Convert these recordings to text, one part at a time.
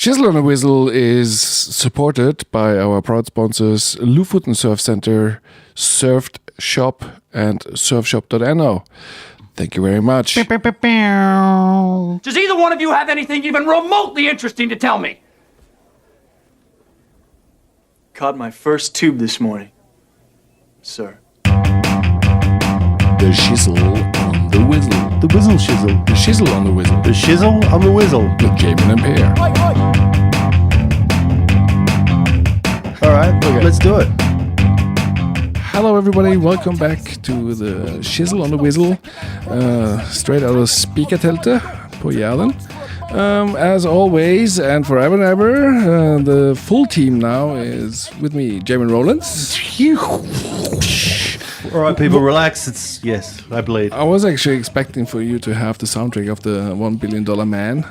Shizzle on a Wizzel is supported by our proud sponsors Lufoot and Surf Center, Surfed Shop, and surfshop.no. Thank you very much. Does either one of you have anything even remotely interesting to tell me? Caught my first tube this morning, sir. The Shizzle on the Wizzel. The Wizzle Shizzle. The Shizzle on the Wizzel. The Shizzle on the Wizzle. With Jaymin and Pear. Alright, let's do it. Hello everybody, welcome back to the Shizzle on the Wizzel. Straight out of Speakerteltet på Jæren. As always, and forever and ever, the full team now is with me, Jaymin Rowlands. Alright people, relax. Yes, I bleed. I was actually expecting for you to have the soundtrack of the $1 billion man.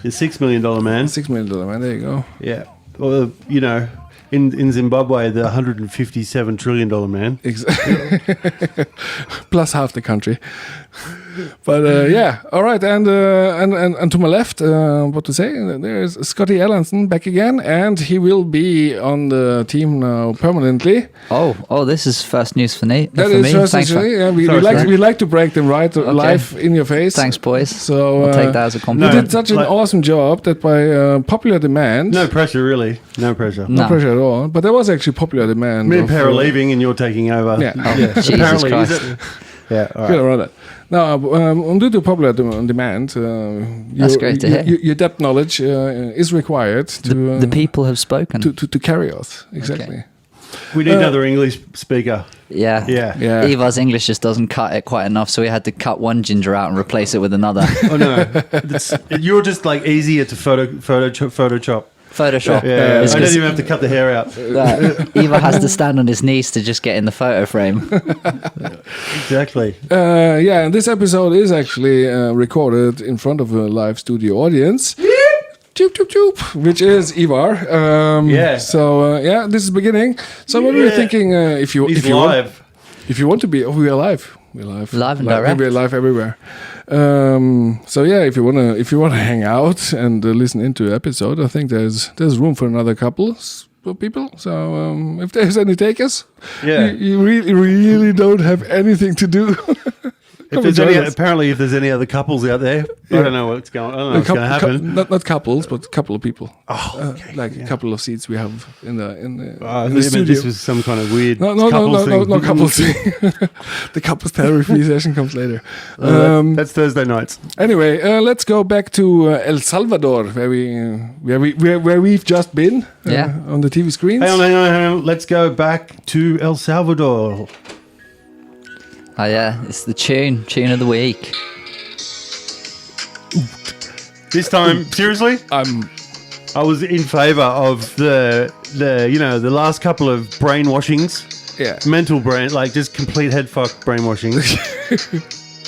The $6 million man. $6 million man, there you go. Yeah. Well, you know, in Zimbabwe, the $157 trillion man. Exactly. Plus half the country. But yeah, all right, and to my left, what to say? There's Scotty Erlandsen back again, and he will be on the team now permanently. Oh, this is first news for me. That is first news. Yeah, we like to break them live in your face. Thanks, boys. So I'll take that as a compliment. You did such an awesome job that by popular demand. No pressure, really. No pressure. No pressure at all. But there was actually popular demand. Me and Per are leaving, and you're taking over. Yeah. Jesus Apparently, Christ. is it? Yeah, all Good right. around that. Now, due to popular demand, that's great to hear. Your depth knowledge is required to the people have spoken. to carry us. Exactly. Okay. We need another English speaker. Yeah. Eva's English just doesn't cut it quite enough, so we had to cut one ginger out and replace it with another. Oh no, you're just like easier to Photoshop. Photoshop. Yeah, I don't even have to cut the hair out. Eva has to stand on his knees to just get in the photo frame. Exactly. Yeah, and this episode is actually recorded in front of a live studio audience. Choop, choop, choop, which is Ivar. Yeah. So yeah, this is beginning. So what were you thinking? If you want to be, we are live. We're live. Live and direct. We're live everywhere. So yeah, if you wanna hang out and listen into the episode, I think there's room for another couple of people. So if there's any takers, you really don't have anything to do. If there's any other couples out there, I don't know what's going to happen. Not couples, but a couple of people. Oh, okay, a couple of seats we have in the studio. This was some kind of weird no couples thing. The couples therapy session comes later. That's Thursday nights. Anyway, let's go back to El Salvador, where we've just been on the TV screens. Hang on. Let's go back to El Salvador. Oh yeah, it's the tune of the week. This time, seriously, I was in favour of the last couple of brainwashings. Yeah, mental brain, like just complete head fuck brainwashings.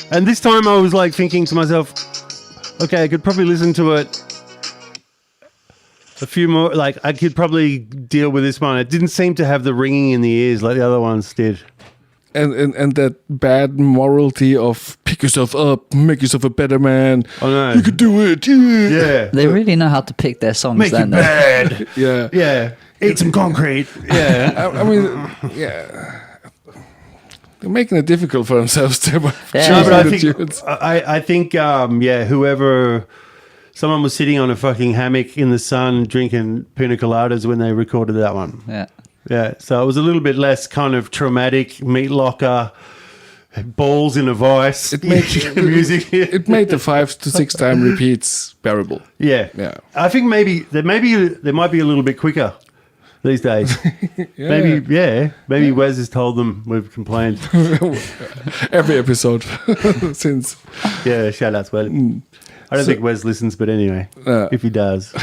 And this time, I was like thinking to myself, okay, I could probably listen to it a few more. Like I could probably deal with this one. It didn't seem to have the ringing in the ears like the other ones did. And that bad morality of pick yourself up, make yourself a better man. Oh no, you could do it. Yeah. They really know how to pick their songs. Make it bad. Yeah. Eat some concrete. Yeah. I mean, yeah. They're making it difficult for themselves to. I think whoever. Someone was sitting on a fucking hammock in the sun drinking pina coladas when they recorded that one. Yeah. Yeah, so it was a little bit less kind of traumatic, meat locker, balls in a vice. It made music. It made the 5 to 6 time repeats bearable. Yeah. I think they might be a little bit quicker these days. Maybe Wes has told them we've complained every episode since. Yeah, shout out to Wes. I don't think Wes listens, but anyway, if he does.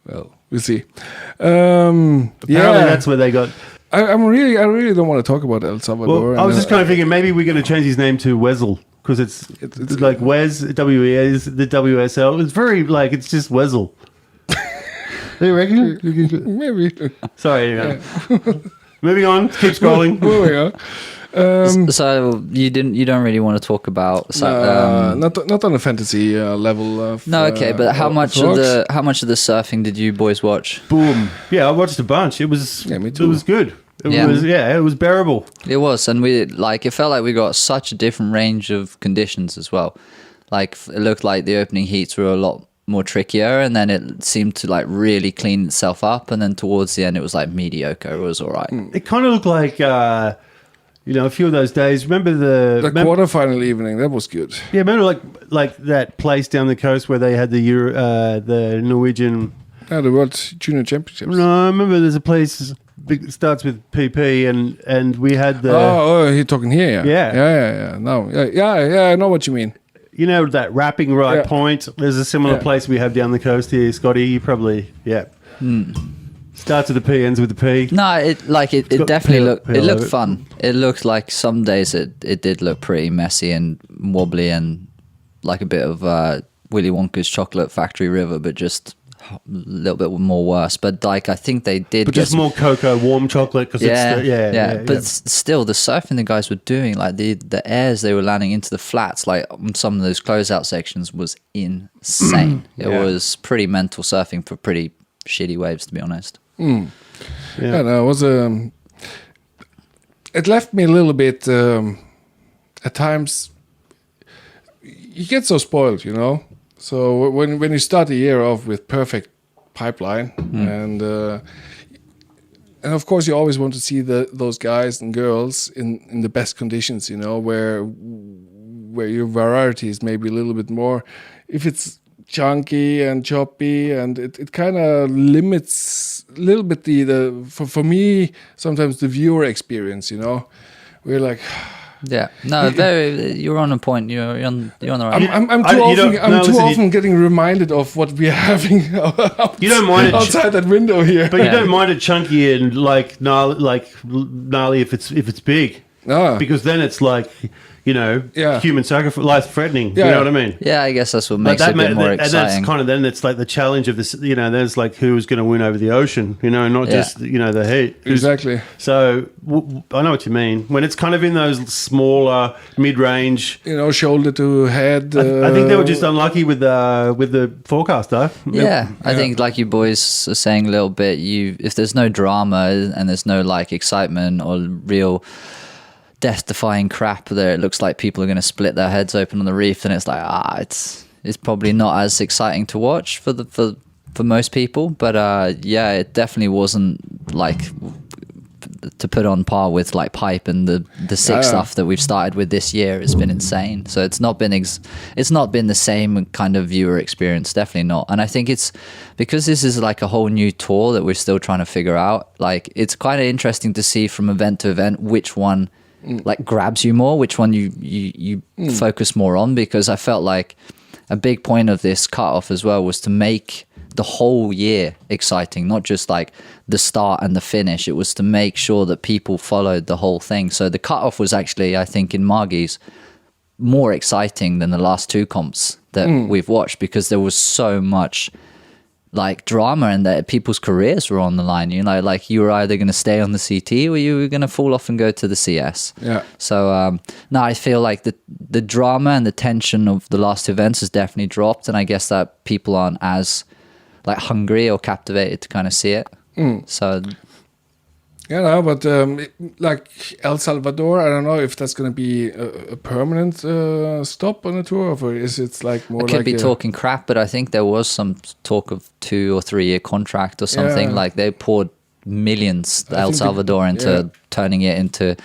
Well, we'll see. Apparently that's where they got. I really don't want to talk about El Salvador. Well, I was just kind of thinking maybe we're going to change his name to Wizzel because it's like Wes W-E-S the W-S-L. It's very like it's just Wizzel. Do you reckon? Maybe. Sorry. Moving on. Keep scrolling. Moving on. So you don't really want to talk about not on a fantasy level of okay, but how much of the surfing did you boys watch? Boom. Yeah, I watched a bunch. It was me too. It was good. It was bearable. It was, and it felt like we got such a different range of conditions as well. Like it looked like the opening heats were a lot more trickier, and then it seemed to like really clean itself up, and then towards the end it was like mediocre. It was all right. It kind of looked like a few of those days. Remember the quarterfinal evening? That was good. Yeah, remember like that place down the coast where they had the Norwegian. The World Junior Championships. No, I remember there's a place. It starts with PP, and we had the. Oh, you're talking here, yeah. Yeah. No, yeah. I know what you mean. You know that wrapping point. There's a similar place we have down the coast here, Scotty. You probably starts with the P, ends with the P. No, it definitely looked. It looked fun. It looked like some days it did look pretty messy and wobbly and like a bit of Willy Wonka's Chocolate Factory River, but just a little bit more worse. But like I think they did, but just more cocoa, warm chocolate. Cause still the surfing the guys were doing, like the airs they were landing into the flats, like on some of those closeout sections, was insane. It was pretty mental surfing for pretty shitty waves, to be honest. Yeah, no, it was it left me a little bit at times. You get so spoiled, you know. So when you start the year off with perfect pipeline, and of course you always want to see those guys and girls in the best conditions, you know, where your variety is maybe a little bit more. If it's chunky and choppy, and it kind of limits a little bit for me sometimes the viewer experience, you know. We're like. Yeah, no, you're on a point. You're on the right. I'm too often getting reminded of what we're having. You don't mind outside that window here, but you don't mind it chunky and like gnarly if it's big. No, because then it's like human sacrifice, life threatening. Yeah. You know what I mean? Yeah, I guess that's what makes it a bit more exciting. And that's kind of then it's like the challenge of this. You know, there's like who's going to win over the ocean. You know, not just the heat. Exactly. So I know what you mean. When it's kind of in those smaller mid-range, shoulder to head. I think they were just unlucky with the forecast, though. Yeah, I think like you boys are saying a little bit. If there's no drama and there's no like excitement or real death-defying crap there, it looks like people are going to split their heads open on the reef, and it's like it's probably not as exciting to watch for most people. But it definitely wasn't like to put on par with like pipe and the sick stuff that we've started with this year. It's been insane. So it's not been the same kind of viewer experience, definitely not. And I think it's because this is like a whole new tour that we're still trying to figure out. Like it's kind of interesting to see from event to event which one like grabs you more, which one you focus more on, because I felt like a big point of this cutoff as well was to make the whole year exciting, not just like the start and the finish. It was to make sure that people followed the whole thing. So the cutoff was actually, I think, in Margie's more exciting than the last two comps that we've watched, because there was so much like drama and that people's careers were on the line. You know, like you were either going to stay on the CT or you were going to fall off and go to the CS. Yeah. So now I feel like the drama and the tension of the last events has definitely dropped, and I guess that people aren't as like hungry or captivated to kind of see it. So but like El Salvador, I don't know if that's going to be a permanent stop on the tour, or is it like more? I could be talking crap, but I think there was some talk of 2 or 3 year contract or something. Like they poured millions El Salvador into turning it into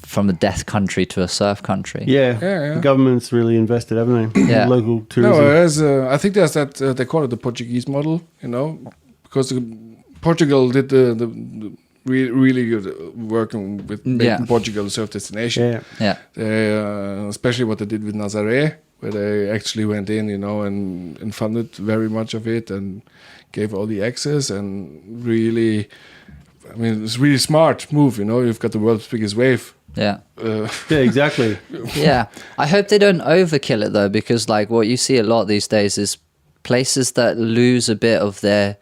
from a death country to a surf country. Yeah. The government's really invested, haven't they? Yeah. Local tourism. No, I think there's that they call it the Portuguese model, because Portugal did the really good working with making Portugal a surf destination. Yeah. They, especially what they did with Nazaré, where they actually went in, and funded very much of it and gave all the access, and really, I mean, it's a really smart move. You've got the world's biggest wave. Yeah. Yeah, exactly. Yeah. I hope they don't overkill it though, because like what you see a lot these days is places that lose a bit of their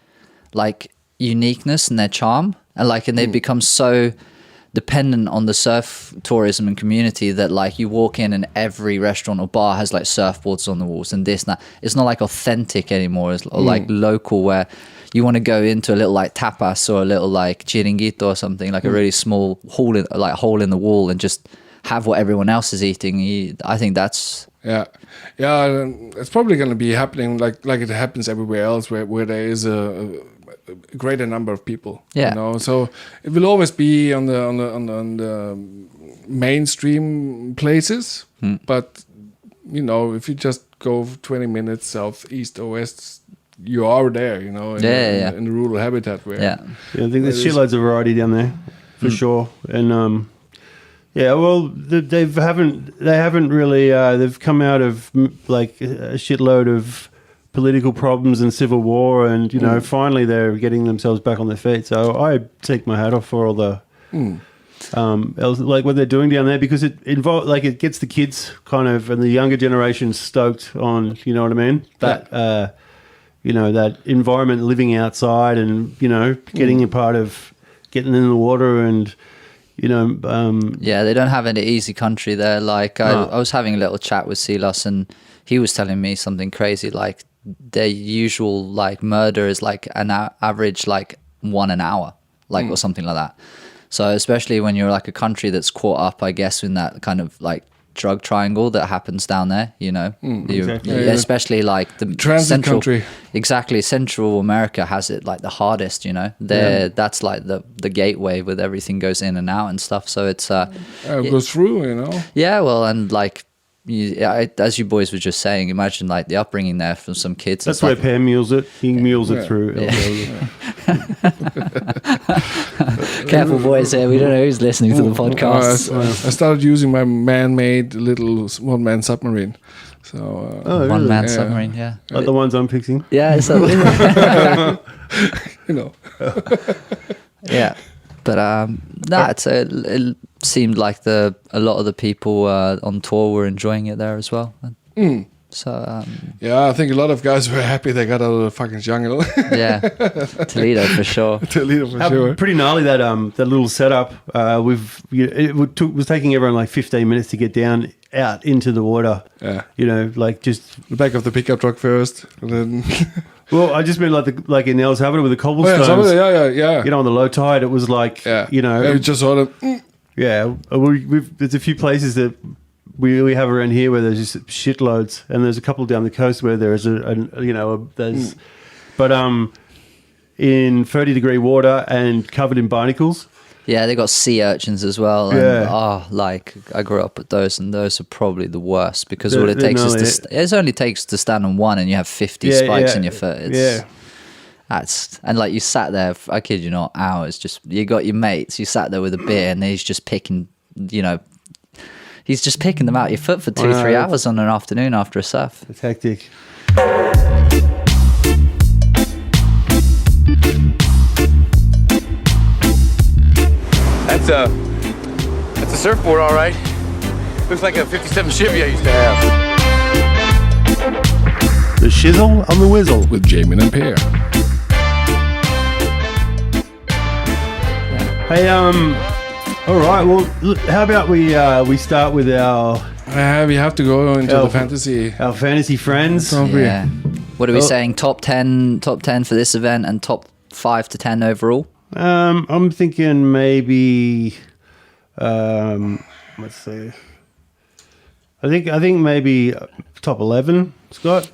like uniqueness and their charm, and they become so dependent on the surf tourism and community that like you walk in and every restaurant or bar has like surfboards on the walls and this and that. It's not like authentic anymore. It's like local where you want to go into a little like tapas or a little like chiringuito or something, like a really small hole in the wall and just have what everyone else is eating. I think that's... Yeah, it's probably going to be happening like it happens everywhere else where there is a greater number of people. Yeah. You know, so it will always be on the mainstream places, but you know, if you just go 20 minutes south, east, or west, you are there. You know, in the rural habitat where. Yeah, I think there's shitloads of variety down there for sure, and. Yeah, well, they haven't really. They've come out of like a shitload of political problems and civil war, and you know, finally they're getting themselves back on their feet. So I take my hat off for all the, like what they're doing down there, because it it gets the kids kind of and the younger generation stoked on, you know what I mean? That you know, that environment, living outside, and you know, getting a part of getting in the water and. You know, yeah, they don't have an easy country there. Like I was having a little chat with Silas, and he was telling me something crazy. Like their usual like murder is like an average like 1 an hour, like or something like that. So especially when you're like a country that's caught up, I guess, in that kind of like drug triangle that happens down there, you know, exactly. Especially like the transit country. Exactly, Central America has it like the hardest, you know. That's like the gateway with everything goes in and out and stuff. So it's it goes through, you know. Yeah, well, and like as you boys were just saying, imagine like the upbringing there from some kids. That's where Per mules it. He mules it through. Careful, boys! Here, we don't know who's listening to the podcast. I started using my man-made little one-man submarine. So one-man submarine, yeah. Like the ones I'm fixing. Yeah, so you know. Yeah, but it seemed like a lot of the people on tour were enjoying it there as well. So yeah, I think a lot of guys were happy they got out of the fucking jungle. Yeah, Toledo for sure. Sure. Pretty gnarly that little setup. It was taking everyone like 15 minutes to get down out into the water. Yeah, you know, like just the back of the pickup truck first, and then. Well, I just mean like in El Salvador with the cobblestones. Yeah. You know, on the low tide, it was like you know, it just sort of. Yeah, there's a few places that we have around here where there's just shitloads, and there's a couple down the coast where there's but in 30-degree water and covered in barnacles. Yeah, they got sea urchins as well. And, like I grew up with those, and those are probably the worst because all it takes it only takes to stand on one, and you have 50 spikes in your foot. And like you sat there, I kid you not, hours. Just you got your mates, you sat there with a beer, and he's just picking, you know, he's just picking them out your foot for 2-3 hours on an afternoon after a surf. It's hectic. That's a surfboard, all right. Looks like a 57 Chevy I used to have. The Shizzle on the Wizzle with Jaymin and Per. Hey, all right. Well, how about we start with our? We have to go into the fantasy. Our fantasy friends. Yeah. What are we saying? Top 10 for this event and top 5 to 10 overall. I'm thinking maybe. Let's see. I think maybe top 11, Scott.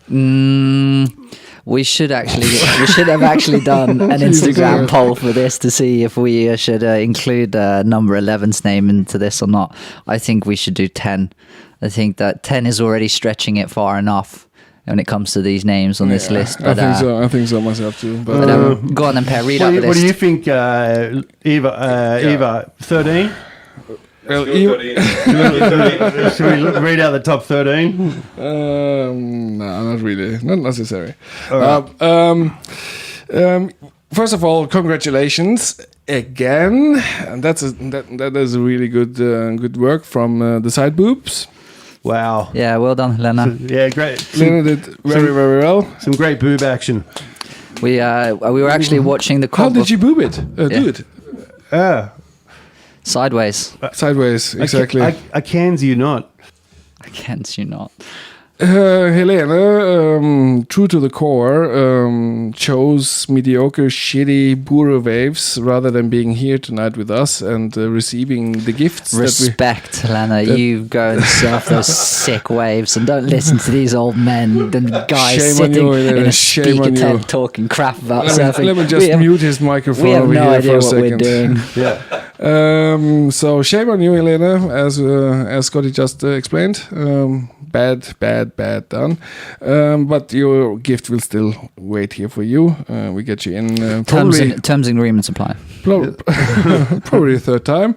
We should have actually done an Instagram poll for this to see if we should include number 11's name into this or not. I think we should do 10. I think that 10 is already stretching it far enough when it comes to these names on this list. But, I think so myself too. But go on then, Per, read out the list. What do you think, Eva? 13? Well, should we read out the top 13? No, not really. Not necessary. All right. First of all, congratulations again. And that is a really good work from the side boobs. Wow. Yeah, well done, Lena. Yeah, great. Lena did very well. Some great boob action. We were actually watching the. How did you boob it? Do it. Sideways. Sideways, exactly. I cans you not. I can't you not. Helene, true to the core, chose mediocre, shitty Buru waves rather than being here tonight with us and receiving the gifts. Respect, Helena. You go and surf those sick waves and don't listen to these old men and guys sitting in a speaker tent talking crap about surfing. Let me just mute his microphone. We have over no here idea for a what second. we're doing. Yeah. So shame on you, Helena, as Scotty just explained. Bad done. But your gift will still wait here for you. We get you in Terms and agreements apply. Probably a third time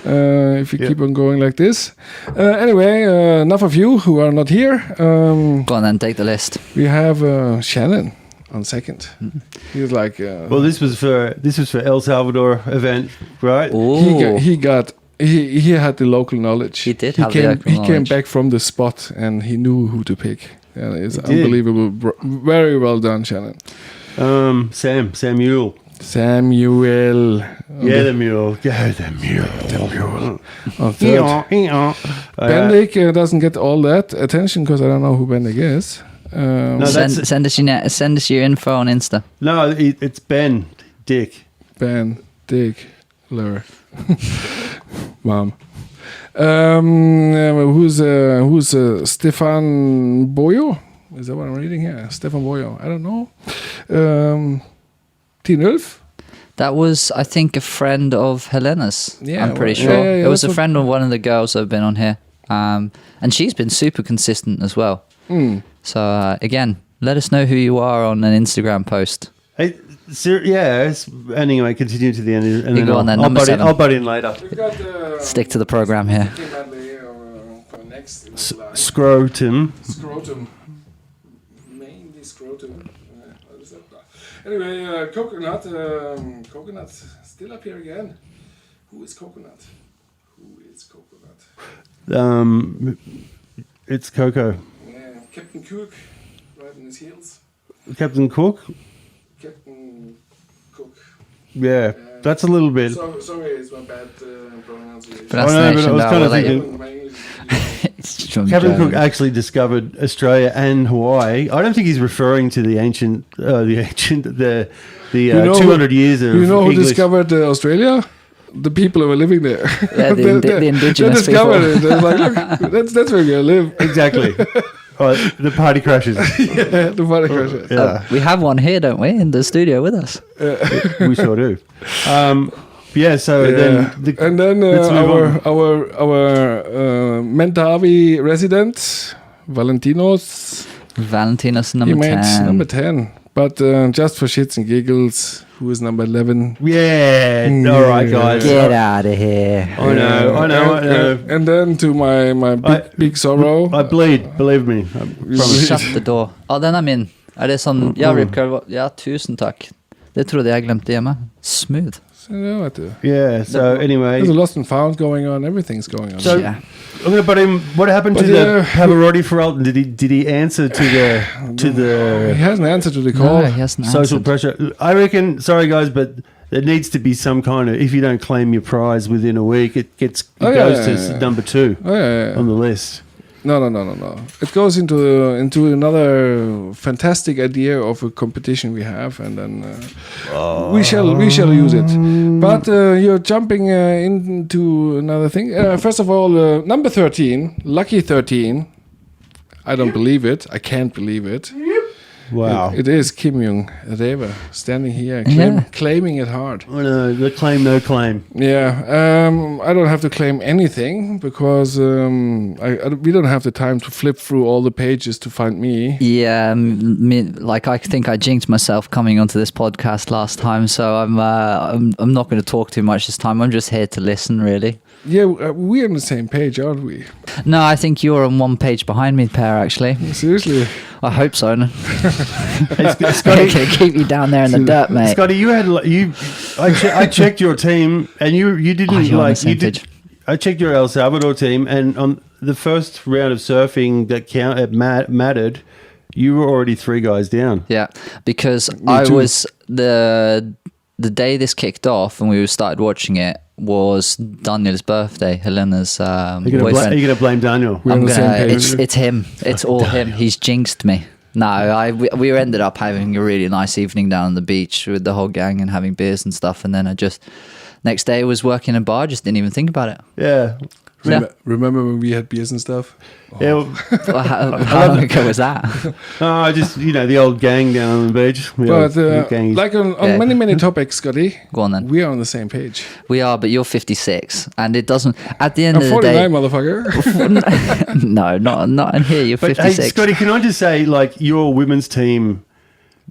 if you keep on going like this. Anyway, enough of you who are not here. Go on then, take the list. We have Shannon on second. He's like, well, this was for El Salvador event, right? Ooh. He had the local knowledge. He did have the local He came knowledge. back from the spot and he knew who to pick. And it's unbelievable. Very well done, Shannon. Samuel. Yeah, the mule. Yeah, the mule. On third. Bendik doesn't get all that attention because I don't know who Bendik is. No, Send us your info on Insta. No, it's Ben Dick. Ben Dick Lur. Mom. Who's Stefan Boyo? Is that what I'm reading here? Stefan Boyo. I don't know. T-Nulf? That was, I think, a friend of Helena's. Yeah, I'm pretty well, sure. yeah, It was a that's friend of one of the girls that have been on here. And she's been super consistent as well. So, again, let us know who you are on an Instagram post. Anyway, continue to the end. And You go on then, number 7. I'll butt in later. We've got Stick to the program here. next. Scrotum. Scrotum. Mainly scrotum. What is that? Anyway, coconut. Coconut still up here again. Who is coconut? It's Coco. Yeah, Captain Cook, right in his heels. Captain Cook. Captain Cook. Yeah, that's a little bit. Sorry, it's my bad pronunciation. Pronunciation, I was kind of My thinking. English It's from Captain German. Cook actually discovered Australia and Hawaii. I don't think he's referring to the 200 years of You know who English. discovered Australia? The people who were living there. Yeah, the indigenous they discovered people. it. They're like, look, that's where we're gonna live. Exactly. The party crashes. Yeah, the funny question. Yeah, We have one here, don't we, in the studio with us? we sure do. So Yeah. then And then let's move on. our Mentavi resident, Valentinos, Valentinos he number made 10. number 10. But just for shits and giggles, who is number 11? Yeah, all right, guys. Get out of here. I know. And then to my big sorrow. I bleed, believe me. I promise. Shut the door. Den er min. Er det sånn, ja, ribcurl, ja, tusen takk. Det trodde jeg glemte hjemme. Smooth. So, yeah, what the- Yeah. So anyway, There's a lost and found going on. Everything's going on. So- Yeah. I'm gonna put him. What happened to But, the Pavarotti for Elton? Did he answer to he the hasn't answered to the No, call. he hasn't social answered. pressure? I reckon. Sorry, guys, but there needs to be some kind of. If you don't claim your prize within a week, it goes to number 2 Oh, yeah. on the list. No. It goes into another fantastic idea of a competition we have, and then we shall use it. But you're jumping into another thing. First of all, number 13, lucky 13. I don't believe it. I can't believe it. Wow. It is Kim Jong Reva standing here claiming it hard. Oh no, the claim, no claim. Yeah, I don't have to claim anything because we don't have the time to flip through all the pages to find me. Yeah, I think I jinxed myself coming onto this podcast last time, so I'm not going to talk too much this time. I'm just here to listen, really. Yeah, we're on the same page, aren't we? No, I think you're on one page behind me, Per, actually. Seriously. I hope so. Scotty, Okay, keep you down there in the dirt, mate. Scotty, you had I checked your team, and you didn't you're on the like same you did. page. I checked your El Salvador team, and on the first round of surfing that mattered, you were already 3 guys down. Yeah, because Me too. was the day this kicked off and we started watching it, was Daniel's birthday. Helena's Are you boyfriend. going to blame Daniel? We're on the same page. It's him. It's all him. He's jinxed me. No, we ended up having a really nice evening down on the beach with the whole gang and having beers and stuff. And then I just next day was working in a bar. Just didn't even think about it. Yeah. Remember when we had beers and stuff? Yeah, well, Well, how long ago was that? just the old gang down on the beach. But gang. like on Yeah. many topics, Scotty, Go on then. we are on the same page. We are, but you're 56, and it doesn't. At the end I'm of the 49, day, motherfucker. no, not in here. You're But hey, 56. Scotty, can I just say, like, your women's team,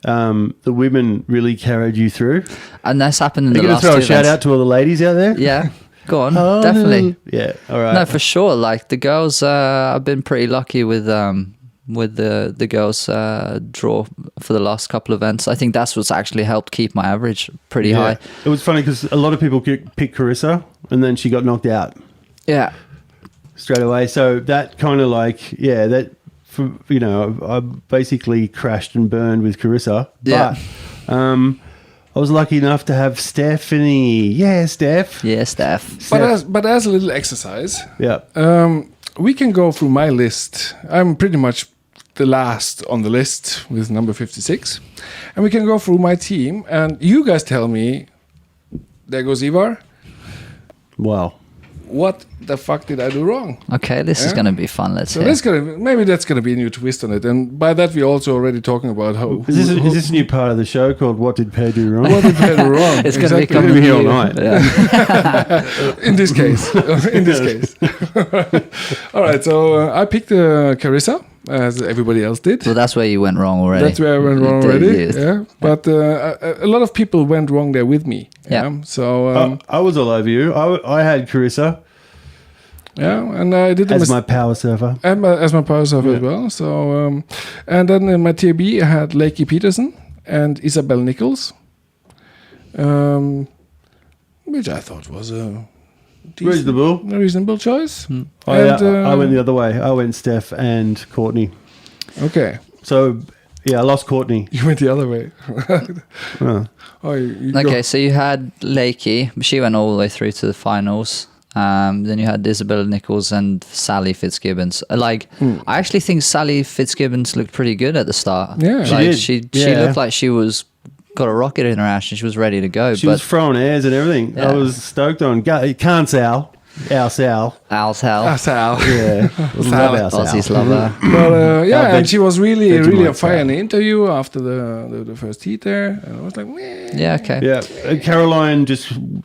the women really carried you through. And that's happened in Are you the going last to throw a two shout events. out to all the ladies out there? Yeah, go on, definitely. Yeah, all right. No, for sure. Like the girls, I've been pretty lucky with the girls draw for the last couple of events. I think that's what's actually helped keep my average pretty high. It was funny because a lot of people picked Carissa, and then she got knocked out Yeah, straight away. So that kind of I basically crashed and burned with Carissa. Yeah. But I was lucky enough to have Stephanie. Yeah, Steph. yeah, Steph. But as a little exercise, Yeah. we can go through my list. I'm pretty much the last on the list with number 56. And we can go through my team. And you guys tell me, there goes Ivar, Wow. what the fuck did I do wrong? Okay, this is Yeah. going to be fun. Let's So hear. maybe that's gonna be a new twist on it. And by that, we're also already talking about how... Is this a new part of the show called What Did Pay Do Wrong? What did I do wrong? It's going to be Exactly. coming We're here all here. night. Yeah. In this case. In this case. All right, so I picked Carissa, as everybody else did. Well, that's where you went wrong already. That's where I went wrong You did, already. yes. Yeah, but a lot of people went wrong there with me. Yeah. So I was all over you. I had Carissa yeah, and I did as my power surfer. as my power surfer as well. So and then in my tier B I had Lakey Peterson and Isabel Nichols, which I thought was a reasonable choice. I went the other way. I went Steph and Courtney. Okay, So, yeah, I lost Courtney. you went the other way. Oh. Oh, you go. Okay, so you had Lakey. She went all the way through to the finals. Then you had Isabella Nichols and Sally Fitzgibbons. I actually think Sally Fitzgibbons looked pretty good at the start. Yeah. She like, did. She Yeah. looked like she was got a rocket in her ass and she was ready to go. She but was throwing airs and everything. Yeah. I was stoked on. Can't Sal. Our Sal. Al's hell. Sal. Yeah. Love our Sal. Aussies love her. But yeah, veg- and she was really Vegemite on fire Sal. in the interview after the first heat there, and I was like, meh. Yeah, okay. Yeah. Caroline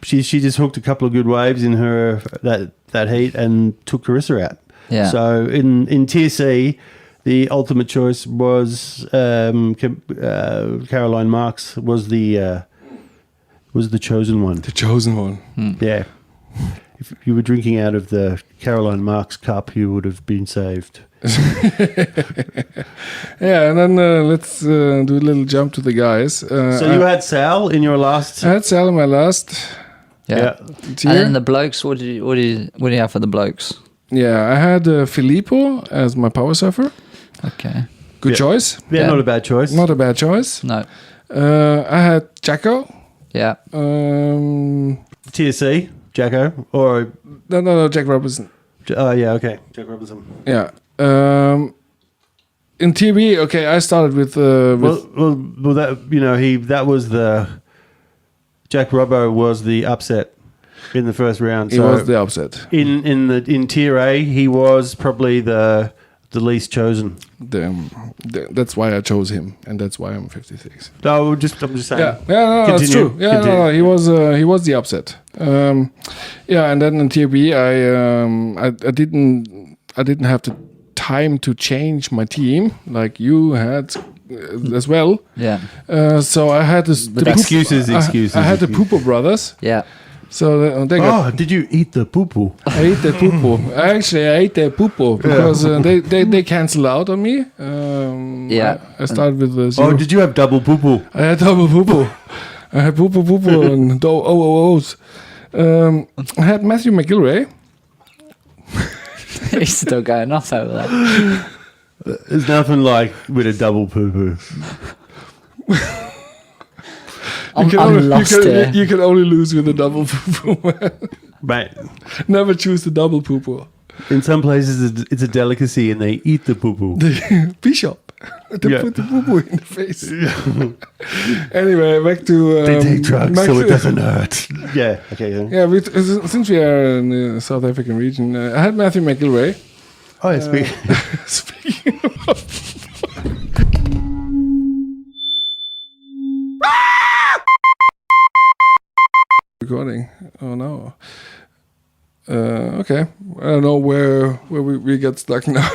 she just hooked a couple of good waves in her that heat and took Carissa out. Yeah. So in Tier C, the ultimate choice was Caroline Marks was the chosen one. The chosen one. Yeah. If you were drinking out of the Caroline Marks cup, you would have been saved. Yeah, and then let's do a little jump to the guys. So you had Sal in your last. I had Sal in my last Yeah. tier. And then the blokes, what do you have for the blokes? Yeah, I had Filippo as my power surfer. Okay. Good Yeah. choice. Yeah, Yeah. not a bad choice. Not a bad choice. No. I had Jacko. Yeah. Tier C, Jacko, or No, Jack Robinson. yeah, okay, Jack Robinson. Yeah. In TV, okay, I started with Well, that was the Jack Robbo was the upset in the first round. he So was the upset. in Tier A, he was probably the least chosen. That's why I chose him, and that's why I'm 56. No, I'm just saying. Yeah, no, that's Continue. true. Yeah, no, he was the upset. Yeah, and then in TB, I didn't have the time to change my team like you had as well. Yeah. So I had this. But excuses. I had the Pupo brothers. Yeah. So they got. Oh, did you eat the poo-poo? I ate the Pupo. Actually, I ate the Pupo because they canceled out on me. Yeah. I started with the zero. Oh, did you have double poo-poo? I had double Pupo. I had Pupo and OOOs. I had Matthew McGilwray. He's still going off over that. There's nothing like with a double poo-poo. I'm lost here. You can only lose with a double Pupo. Right. Never choose the double Pupo. In some places, it's a delicacy, and they eat the poo-poo. Bishop. They Yeah. put the Pupo in the face. Anyway, back to... They take drugs back so to- it doesn't hurt. Yeah, okay. Yeah, since we are in the South African region, I had Matthew McGilwray. Oh, yeah, Speaking of... Recording. Oh no. Okay. I don't know where we get stuck now.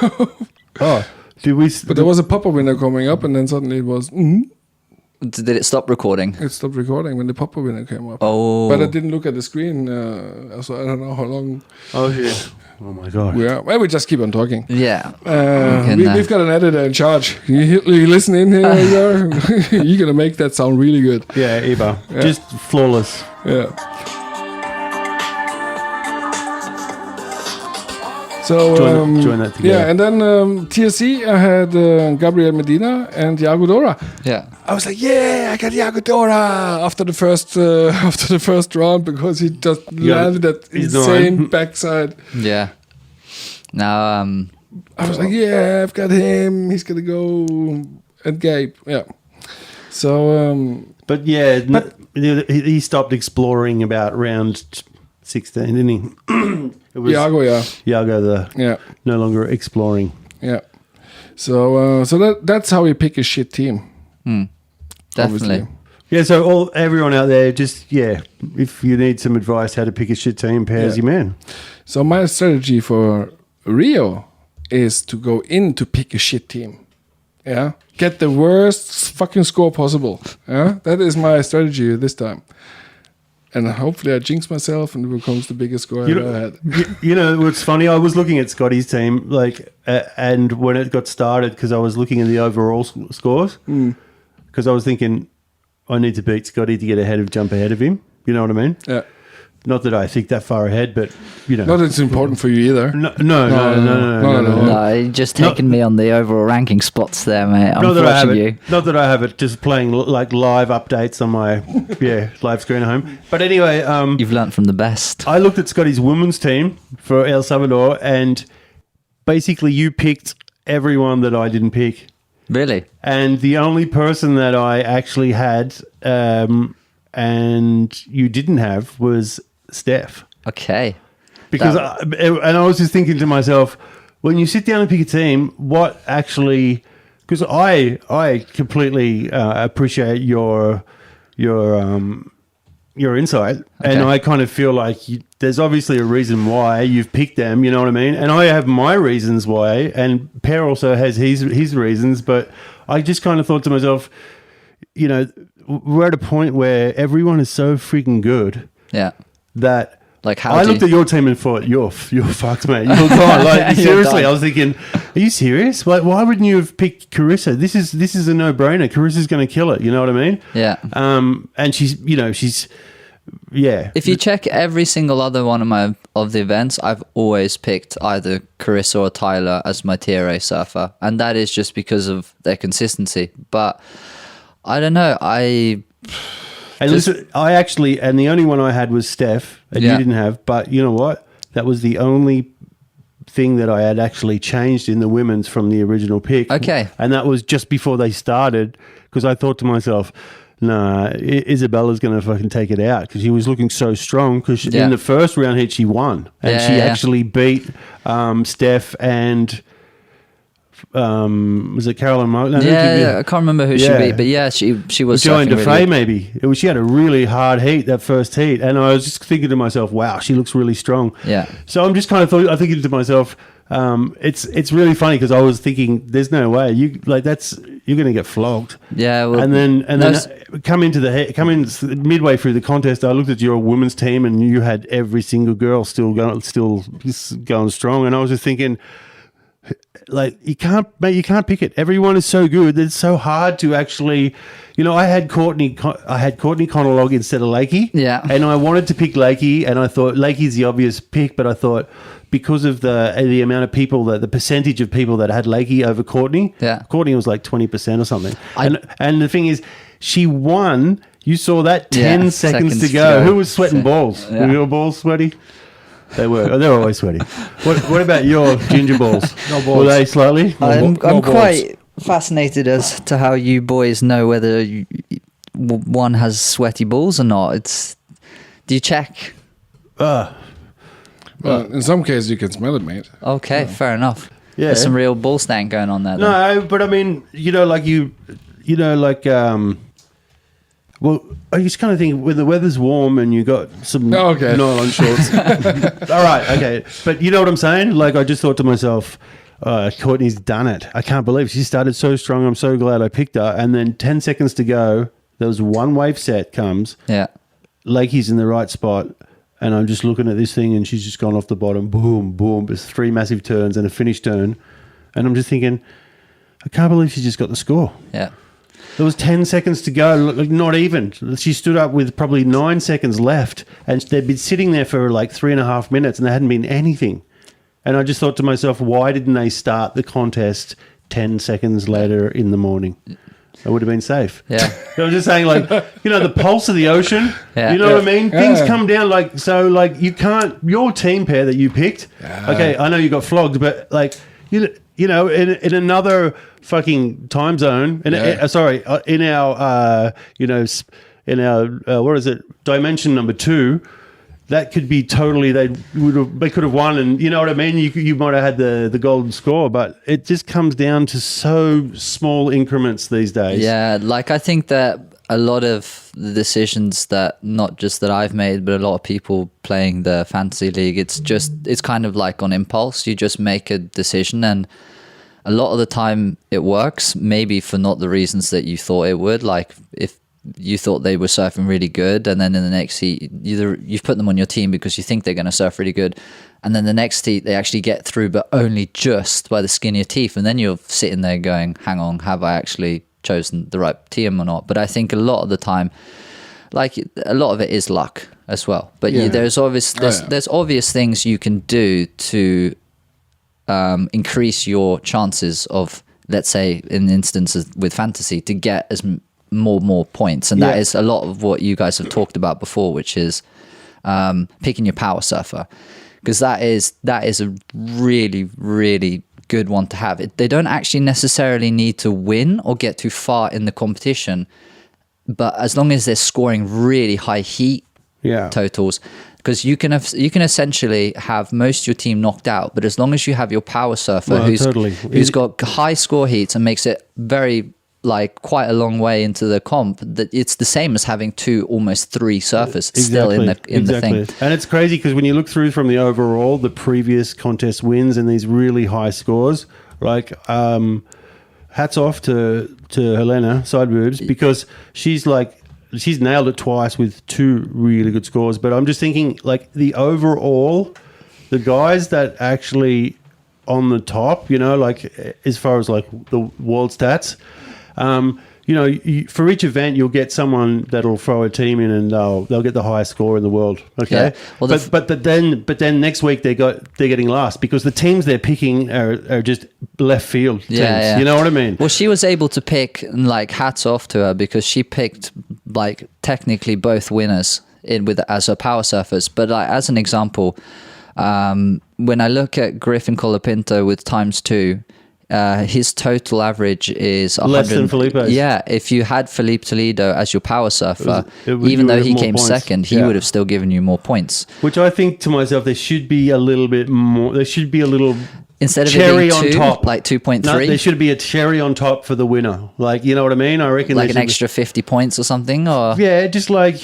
Oh, did we... But there was a pop-up window coming up, and then suddenly it was... Did it stop recording? It stopped recording when the pop-up window came up. Oh. But I didn't look at the screen, so I don't know how long Oh, yeah. Oh, my God. we are. Well, we just keep on talking. Yeah. We've got an editor in charge. You listen in here, Igor. You're going to make that sound really good. Yeah, Eva. Just flawless. Yeah. So Join that together. yeah, and then TSC, I had Gabriel Medina and Yago Dora. Yeah. I was like, yeah, I got Yago Dora after the first round because he just landed that he's insane nine. backside. Yeah. Now, I was like, yeah, I've got him. He's gonna go and Gabe. Yeah. So But yeah, he stopped exploring about round 16, didn't he? It was Yago, yeah, Iago yeah, no longer exploring. yeah. So that's how you pick a shit team. definitely. Obviously. Yeah, so everyone out there, just, if you need some advice how to pick a shit team, Pear's your man. So my strategy for Rio is to go in to pick a shit team. Yeah, get the worst fucking score possible. Yeah, that is my strategy this time. And hopefully I jinx myself and it becomes the biggest score I've ever had. You know what's funny? I was looking at Scotty's team, and when it got started, because I was looking at the overall scores, because I was thinking I need to beat Scotty to jump ahead of him. You know what I mean? Yeah. Not that I think that far ahead, but you know. Not that it's important for you either. No. No, you're just taking me on the overall ranking spots there, mate. I'm Not that I have watching it. you. Not that I have it. Just playing like live updates on my live screen at home. But anyway, You've learnt from the best. I looked at Scotty's women's team for El Salvador, and basically you picked everyone that I didn't pick. Really? And the only person that I actually had and you didn't have was Steph. Okay. Because I was just thinking to myself, when you sit down and pick a team, what actually... Because I completely appreciate your insight, and I kind of feel like there's obviously a reason why you've picked them, you know what I mean? And I have my reasons why, and Per also has his reasons, but I just kind of thought to myself, you know, we're at a point where everyone is so freaking good that... Like how I looked at your team and thought, you're fucked, mate. You're gone. Like seriously, I was thinking, are you serious? Like, why wouldn't you have picked Carissa? This is a no-brainer. Carissa's going to kill it. You know what I mean? Yeah. And she's If you check every single other one of the events, I've always picked either Carissa or Tyler as my tier A surfer, and that is just because of their consistency. But I don't know. And listen, and the only one I had was Steph, and you didn't have. But you know what? That was the only thing that I had actually changed in the women's from the original pick. Okay. And that was just before they started, because I thought to myself, nah, Isabella's going to fucking take it out, because she was looking so strong, because in the first round hit, she won. And she actually beat Steph and... was it Caroline Martin? I can't remember who she beat, but she was Joanne surfing Defay, really good. maybe. She had a really hard heat, that first heat, and I was just thinking to myself, wow, she looks really strong. Yeah. So I'm just kind of thinking to myself, it's really funny, because I was thinking, there's no way you're going to get flogged. Yeah. Well, And then come in midway through the contest, I looked at your women's team, and you had every single girl still going strong, and I was just thinking, like, you can't pick it. Everyone is so good. It's so hard to actually, you know. I had Courtney Conolog instead of Lakey. Yeah. And I wanted to pick Lakey, and I thought Lakey's the obvious pick, but I thought because of the amount of people, the percentage of people that had Lakey over Courtney. Yeah. Courtney was like 20% or something. And the thing is, she won You saw that 10 seconds to go. Who was sweating balls? Yeah. Were your balls sweaty? They were. Oh, they're always sweaty. What about your ginger balls? No balls. Were they slightly? I'm balls. quite fascinated as to how you boys know whether one has sweaty balls or not. Do you check? Well, in some cases you can smell it, mate. Okay, fair enough. Yeah. There's some real ball stank going on there. Then. No, but I mean, well, I just kind of think when the weather's warm and you got some nylon shorts. All right, okay. But you know what I'm saying? Like, I just thought to myself, Courtney's done it. I can't believe she started so strong. I'm so glad I picked her. And then 10 seconds to go, there was one wave set comes. Yeah. Lakey's in the right spot. And I'm just looking at this thing and she's just gone off the bottom. Boom, boom. There's 3 massive turns and a finish turn. And I'm just thinking, I can't believe she just got the score. Yeah. There was 10 seconds to go, like not even. She stood up with probably 9 seconds left, and they'd been sitting there for like 3.5 minutes, and there hadn't been anything. And I just thought to myself, why didn't they start the contest 10 seconds later in the morning? I would have been safe. Yeah. I was just saying, like, the pulse of the ocean. Yeah. You know what I mean? Yeah. Things come down you can't. Your team pair that you picked. Okay, I know you got flogged, but like in another fucking time zone, in our what is it, dimension number 2, that could be totally, they could have won, and you know what I mean, you might have had the golden score, but it just comes down to so small increments these days. Yeah, like I think that a lot of the decisions that not just that I've made, but a lot of people playing the fantasy league, it's kind of like on impulse. You just make a decision, and a lot of the time it works, maybe for not the reasons that you thought it would. Like if you thought they were surfing really good, and then in the next heat, you've put them on your team because you think they're going to surf really good, and then the next heat they actually get through, but only just by the skin of your teeth, and then you're sitting there going, hang on, have I actually chosen the right team or not? But I think a lot of the time, like a lot of it is luck as well. But there's obvious things you can do to increase your chances of, let's say, in instances with fantasy, to get as more points, and that is a lot of what you guys have talked about before, which is picking your power surfer, because that is a really, really good one to have. They don't actually necessarily need to win or get too far in the competition, but as long as they're scoring really high heat totals, because you can essentially have most of your team knocked out, but as long as you have your power surfer who's got high score heats and makes it very, like, quite a long way into the comp, that it's the same as having 2, almost 3 surfers still in the thing. And it's crazy because when you look through from the overall, the previous contest wins and these really high scores, like hats off to Helena Sideboobs, because she's nailed it twice with 2 really good scores. But I'm just thinking, like, the overall, the guys that actually on the top, like as far as like the world stats, for each event you'll get someone that'll throw a team in and they'll get the highest score in the world. Okay, yeah. Well, but then next week they're getting last because the teams they're picking are just left field teams. Yeah. You know what I mean? Well, she was able to pick, like, hats off to her, because she picked, like, technically both winners as her power surfers. But like, as an example, when I look at Griffin Colapinto with ×2. His total average is 100, less than Felipe's. Yeah, if you had Felipe Toledo as your power surfer, even though he came second, he would have still given you more points. Which I think to myself, there should be a little bit more. There should be a little instead of cherry it being 2, on top, like 2.3. No, there should be a cherry on top for the winner. Like, you know what I mean? I reckon like an extra 50 points or something, or just like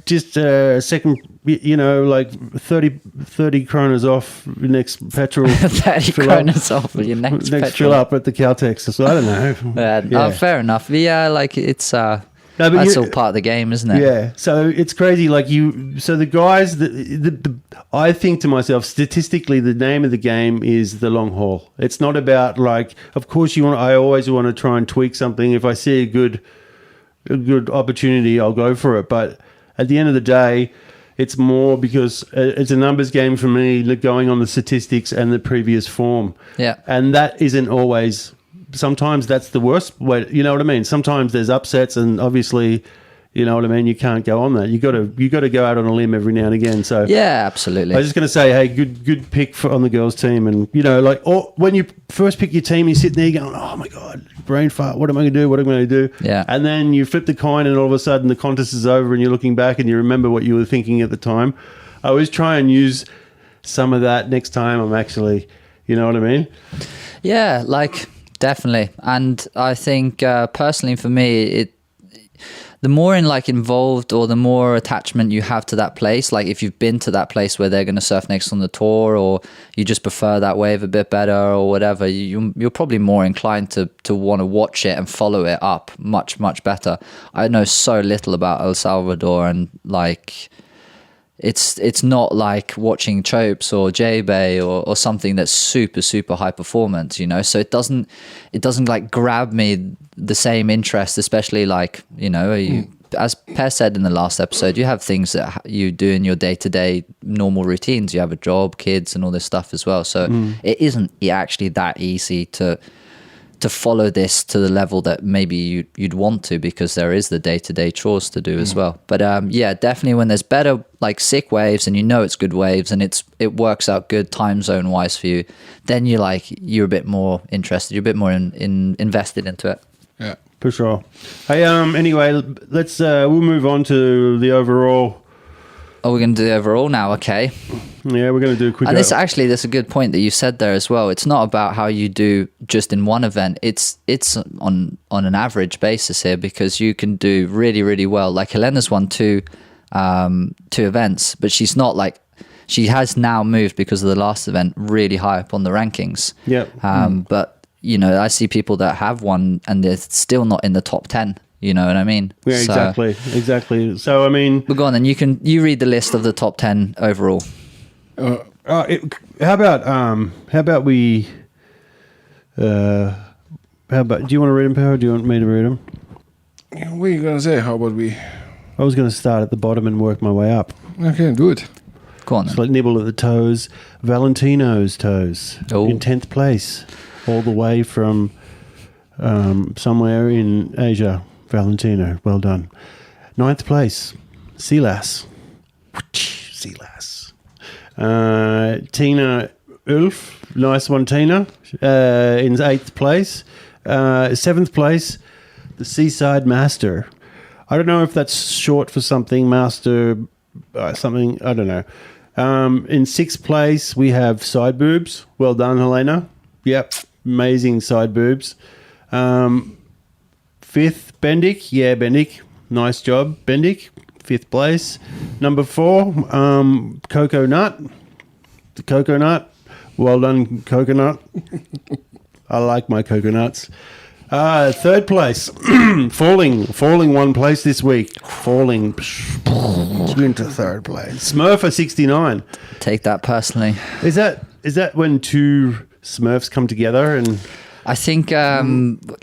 just a second. Like 30 kronas off next petrol. 30 kronas off for your next petrol. Fill up at the Caltex. So I don't know. Fair enough. Yeah, like it's that's all part of the game, isn't it? Yeah. So it's crazy. Like so the guys I think to myself, statistically, the name of the game is the long haul. It's not about, like, of course I always want to try and tweak something. If I see a good opportunity, I'll go for it. But at the end of the day, it's more because it's a numbers game for me, going on the statistics and the previous form. Yeah. And that isn't always, sometimes that's the worst way, you know what I mean? Sometimes there's upsets, and obviously, You know what I mean? You can't go on that. You got to go out on a limb every now and again. So Yeah, absolutely. I was just going to say, hey, good pick on the girls' team, and when you first pick your team, you're sitting there going, oh my god, brain fart. What am I going to do? What am I going to do? Yeah. And then you flip the coin, and all of a sudden the contest is over, and you're looking back, and you remember what you were thinking at the time. I always try and use some of that next time. I'm actually, you know what I mean? Yeah, like definitely. And I think personally for me, the more involved or the more attachment you have to that place, like if you've been to that place where they're going to surf next on the tour, or you just prefer that wave a bit better or whatever, you're probably more inclined to want to watch it and follow it up much, much better. I know so little about El Salvador, and like it's not like watching Chopes or J-Bay or something that's super, super high performance, you know? So it doesn't like grab me the same interest, especially like, you know, as Per said in the last episode, you have things that you do in your day-to-day normal routines. You have a job, kids, and all this stuff as well. So it isn't actually that easy to follow this to the level that maybe you'd want to, because there is the day-to-day chores to do as well. But yeah, definitely when there's better like sick waves and you know it's good waves and it works out good time zone wise for you, then you're a bit more interested, you're a bit more invested into it. Yeah, For sure. Hey, anyway, let's we'll move on to the overall. Oh, we're going to do the overall now, okay. Yeah, we're going to do a quick... And that's a good point that you said there as well. It's not about how you do just in one event. It's on an average basis here, because you can do really, really well. Like Helena's won two events, but she's not like... She has now moved, because of the last event, really high up on the rankings. Yeah. But, you know, I see people that have won and they're still not in the top 10. You know what I mean? Yeah, exactly. So, I mean... But go on then, you read the list of the top 10 overall. How about we... do you want to read them, Power, or do you want me to read them? What are you going to say? How about we... I was going to start at the bottom and work my way up. Okay, do it. Go on then. It's like nibble at the toes. Valentino's toes. Oh. In 10th place. All the way from somewhere in Asia. Valentino, well done. 9th place, Silas. Tina Ulf, nice one, Tina. In 8th place. 7th place, the Seaside Master. I don't know if that's short for something, Master, something, I don't know. In 6th place, we have Side Boobs. Well done, Helena. Yep, amazing side boobs. 5th, Bendik. Yeah, Bendik. Nice job, Bendik. 5th place. Number 4, Coco Nut. The Coconut. Well done, Coconut. I like my coconuts. 3rd place. Falling 1 place this week. Falling into 3rd place. Smurfer 69. Take that personally. Is that when two Smurfs come together and... I think I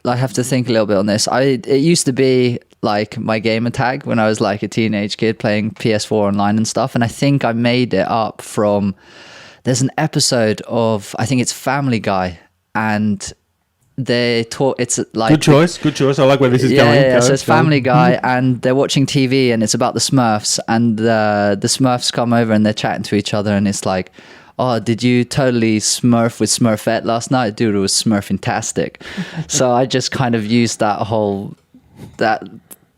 have to think a little bit on this. It used to be like my gamer tag when I was like a teenage kid playing PS4 online and stuff, and I think I made it up from... There's an episode of, I think it's Family Guy, and they talk... It's like... Good choice. I like where this is going. Yeah, so it's Family Guy, and they're watching TV, and it's about the Smurfs, and the Smurfs come over and they're chatting to each other, and it's like... Oh, did you totally smurf with Smurfette last night? Dude, it was smurfing-tastic. So I just kind of used that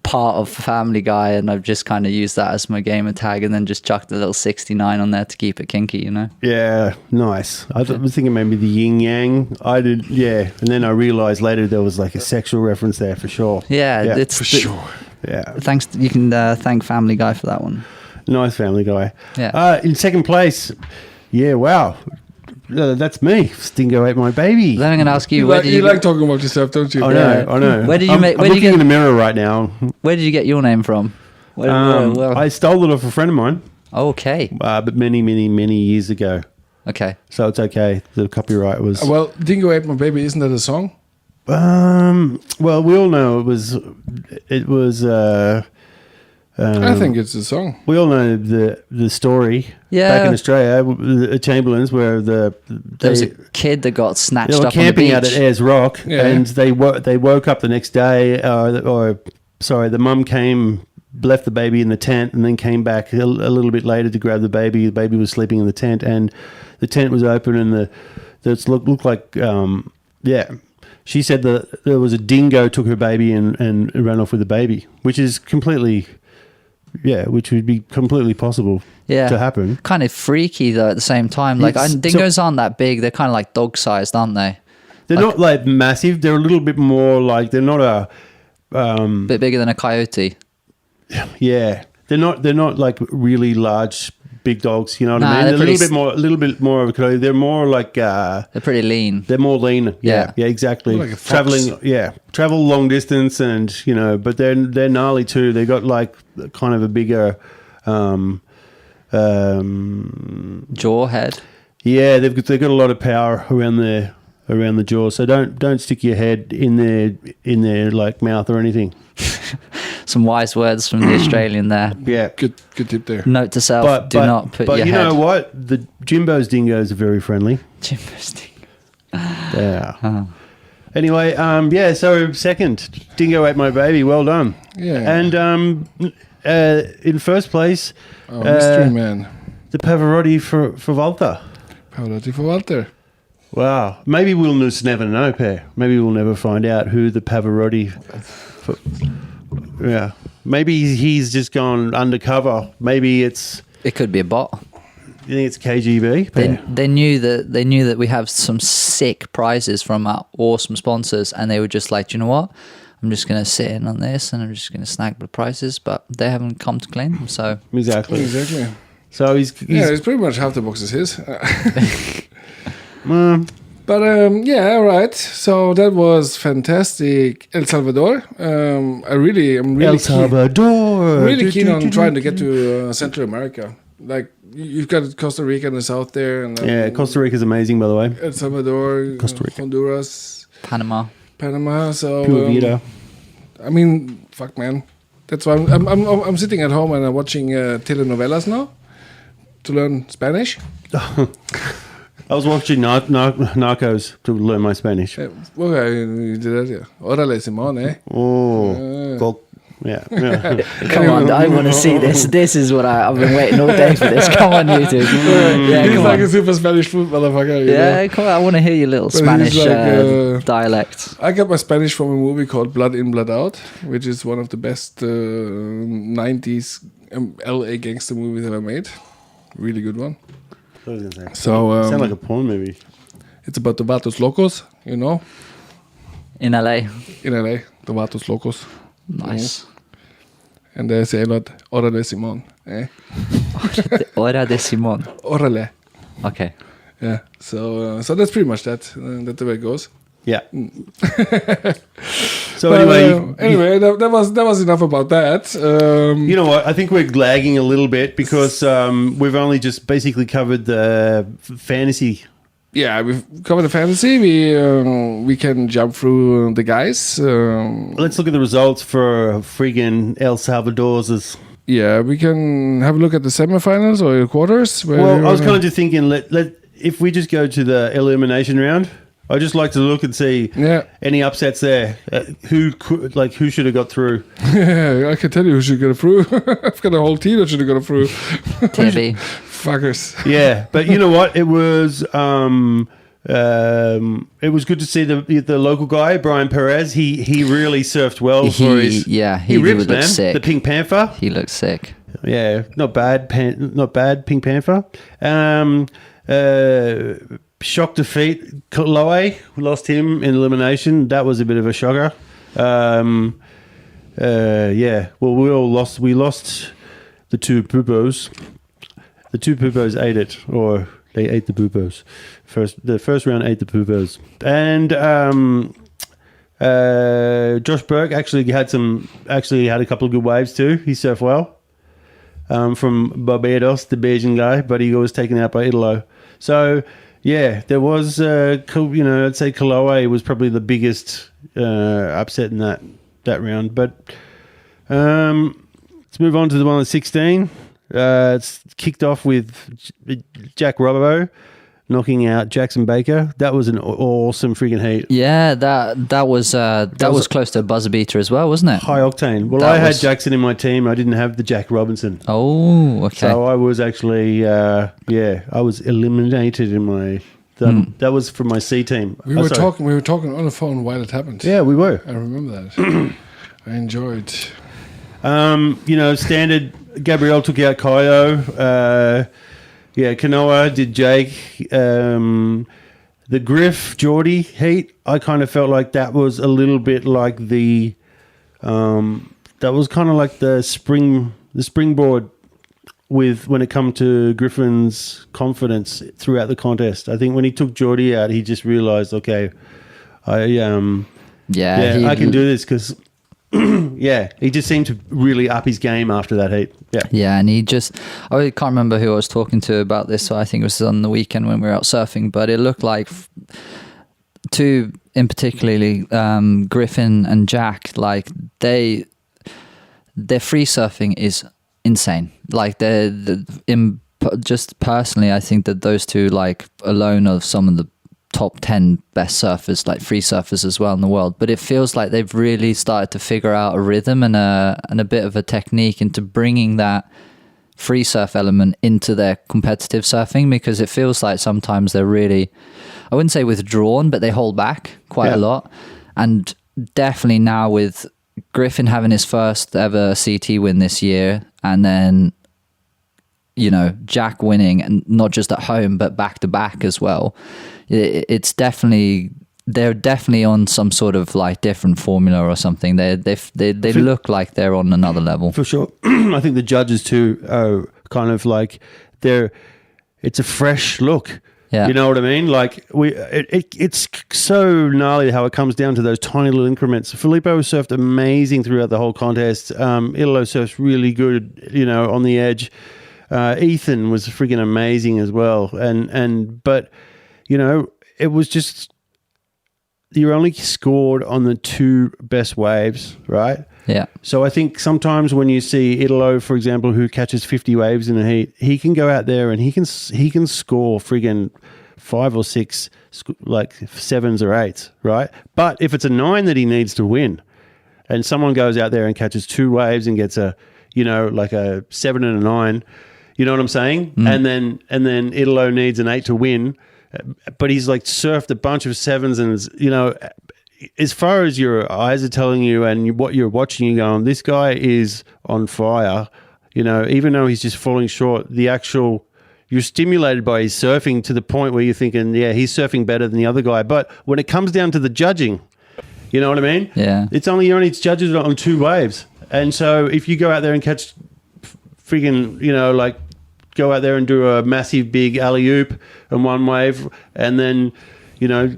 part of Family Guy, and I've just kind of used that as my gamer tag, and then just chucked a little 69 on there to keep it kinky, you know? Yeah, nice. I was thinking maybe the yin yang. I did, yeah. And then I realized later there was like a sexual reference there for sure. Yeah, it's for sure. Yeah. Thanks. You can thank Family Guy for that one. Nice, Family Guy. Yeah. In 2nd place... Yeah, wow. That's me. Stingo ate my baby. Then I'm going to ask you, You like talking about yourself, don't you? I know. Where did you I'm looking in the mirror right now. Where did you get your name from? I stole it off a friend of mine. Okay. But many, many, many years ago. Okay. So it's okay. The copyright was... Well, Dingo Ate My Baby, isn't that a song? Well, we all know it was... Um, I think it's a song. We all know the story back in Australia, the Chamberlains, where there was a kid that got snatched up camping on the beach. out at Ayers Rock, and they woke up the next day. The mum came left the baby in the tent and then came back a little bit later to grab the baby. The baby was sleeping in the tent, and the tent was open, and it looked like She said that there was a dingo took her baby and ran off with the baby, which is completely. Yeah, which would be completely possible to happen. Kind of freaky though at the same time. Like dingoes aren't that big. They're kind of like dog sized, aren't they? They're not like massive. They're a little bit more like they're not a bit bigger than a coyote. Yeah, they're not like really large big dogs. You know what I mean? They're a little bit more of a coyote. They're more like they're pretty lean. They're more lean. Yeah, exactly. Like a fox. Travel long distance, and but they're gnarly too. They got like kind of a bigger jaw head. Yeah, they've got a lot of power around the jaw. So don't stick your head in their like mouth or anything. Some wise words from the Australian there. Yeah, good tip there. Note to self: do not put your head. But you know what? The Jimbo's dingoes are very friendly. Jimbo's dingo. Yeah. Anyway, so second, dingo ate my baby. Well done. Yeah. And in first place, mystery man. The Pavarotti for Walter. Pavarotti for Walter. Wow. Maybe we'll just never know, Per. Maybe we'll never find out who the Pavarotti. Yeah. Maybe he's just gone undercover. Maybe it could be a bot. You think it's KGB? They knew that we have some sick prizes from our awesome sponsors, and they were just like, do you know what? I'm just going to sit in on this, and I'm just going to snag the prizes, but they haven't come to claim them. So exactly. So he's it's pretty much half the box is his. But all right. So that was fantastic, El Salvador. I'm really El Salvador. Really keen on trying to get to Central America. Like you've got Costa Rica in the south there, and Costa Rica is amazing, by the way. El Salvador, Costa Rica, Honduras, Panama. So Pura Vida. I mean, fuck, man. That's why I'm sitting at home and I'm watching telenovelas now to learn Spanish. I was watching Narcos to learn my Spanish. Okay, you did that, yeah. Órale, Simón, eh? Oh, yeah. Come on, I want to see this. This is what I've been waiting all day for this. Come on, YouTube. He's like a super Spanish food motherfucker. Yeah, come on. I want to hear your little Spanish dialect. I got my Spanish from a movie called Blood In, Blood Out, which is one of the best 90s LA gangster movies ever made. Really good one. So sound like a porn movie. It's about the Vatos Locos, In LA. In LA, the Vatos Locos. Nice. And they say a lot, Órale, Simón, eh? Hora de Simón. Órale. Okay. Yeah. So that's pretty much that. That's the way it goes. Yeah. So but, anyway, that was enough about that. You know what? I think we're lagging a little bit because we've only just basically covered the fantasy. Yeah, we've covered the fantasy. We can jump through the guys. Let's look at the results for friggin' El Salvador's. Yeah, we can have a look at the semifinals or the quarters. Well, I was kind of just thinking, if we just go to the elimination round, I'd just like to look and see any upsets there. Who should have got through? Yeah, I can tell you who should get through. I've got a whole team that should have got through. TV. Fuckers. Yeah, but you know what? It was good to see the local guy, Brian Perez. He really surfed well for his. Yeah, he ripped, man. Sick. The Pink Panther. He looked sick. Yeah, not bad. Pink Panther. Shock defeat. Chloe, we lost him in elimination. That was a bit of a shocker. Yeah. Well, we all lost. We lost the two Pupos. The two Pupos ate it, or they ate the Pupos. The first round ate the Pupos, and Josh Burke actually had a couple of good waves too. He surfed well. From Barbados, the Bajan guy, but he was taken out by Italo. So yeah, there was I'd say Kaloe was probably the biggest upset in that round. But let's move on to the one at 16. It's kicked off with Jack Robbo, knocking out Jackson Baker. That was an awesome freaking heat. Yeah, that was close to a buzzer beater as well, wasn't it? High octane. Well, I had Jackson in my team. I didn't have the Jack Robinson. Oh, okay. So I was actually, I was eliminated in my. That was from my C team. We were talking on the phone while it happened. Yeah, we were. I remember that. I enjoyed. Standard. Gabrielle took out Kaio. Kanoa did Jake. The Griff Geordie heat. I kind of felt like that was a little bit like the. That was kind of like the springboard with when it come to Griffin's confidence throughout the contest. I think when he took Geordie out, he just realized, okay, I can do this because. He just seemed to really up his game after that heat. Yeah, and I can't remember who I was talking to about this, so I think it was on the weekend when we were out surfing, but it looked like two in particularly, Griffin and Jack, like their free surfing is insane. Like just personally, I think that those two like alone are some of the top 10 best surfers, like free surfers as well in the world. But it feels like they've really started to figure out a rhythm and a bit of a technique into bringing that free surf element into their competitive surfing, because it feels like sometimes they're really, I wouldn't say withdrawn, but they hold back quite a lot. And definitely now with Griffin having his first ever CT win this year, and then Jack winning, and not just at home but back to back as well, it's definitely, they're definitely on some sort of like different formula or something. They look like they're on another level for sure. I think the judges too are kind of like it's a fresh look. Yeah. You know what I mean? Like it's so gnarly how it comes down to those tiny little increments. Filippo surfed amazing throughout the whole contest. Italo surfs really good, on the edge. Ethan was freaking amazing as well. But it was just, you're only scored on the two best waves, right? Yeah. So I think sometimes when you see Italo, for example, who catches 50 waves in a heat, he can go out there and he can score friggin' 5 or 6, like 7s or 8s, right? But if it's a 9 that he needs to win, and someone goes out there and catches 2 waves and gets a, like a 7 and a 9, you know what I'm saying? And then Italo needs an 8 to win, but he's like surfed a bunch of 7s, and as far as your eyes are telling you and what you're watching, you're going, this guy is on fire. Even though he's just falling short, you're stimulated by his surfing to the point where you're thinking, yeah, he's surfing better than the other guy. But when it comes down to the judging, you know what I mean? Yeah. You only judge it on 2 waves. And so if you go out there and catch freaking, like go out there and do a massive big alley-oop on 1 wave, and then, you know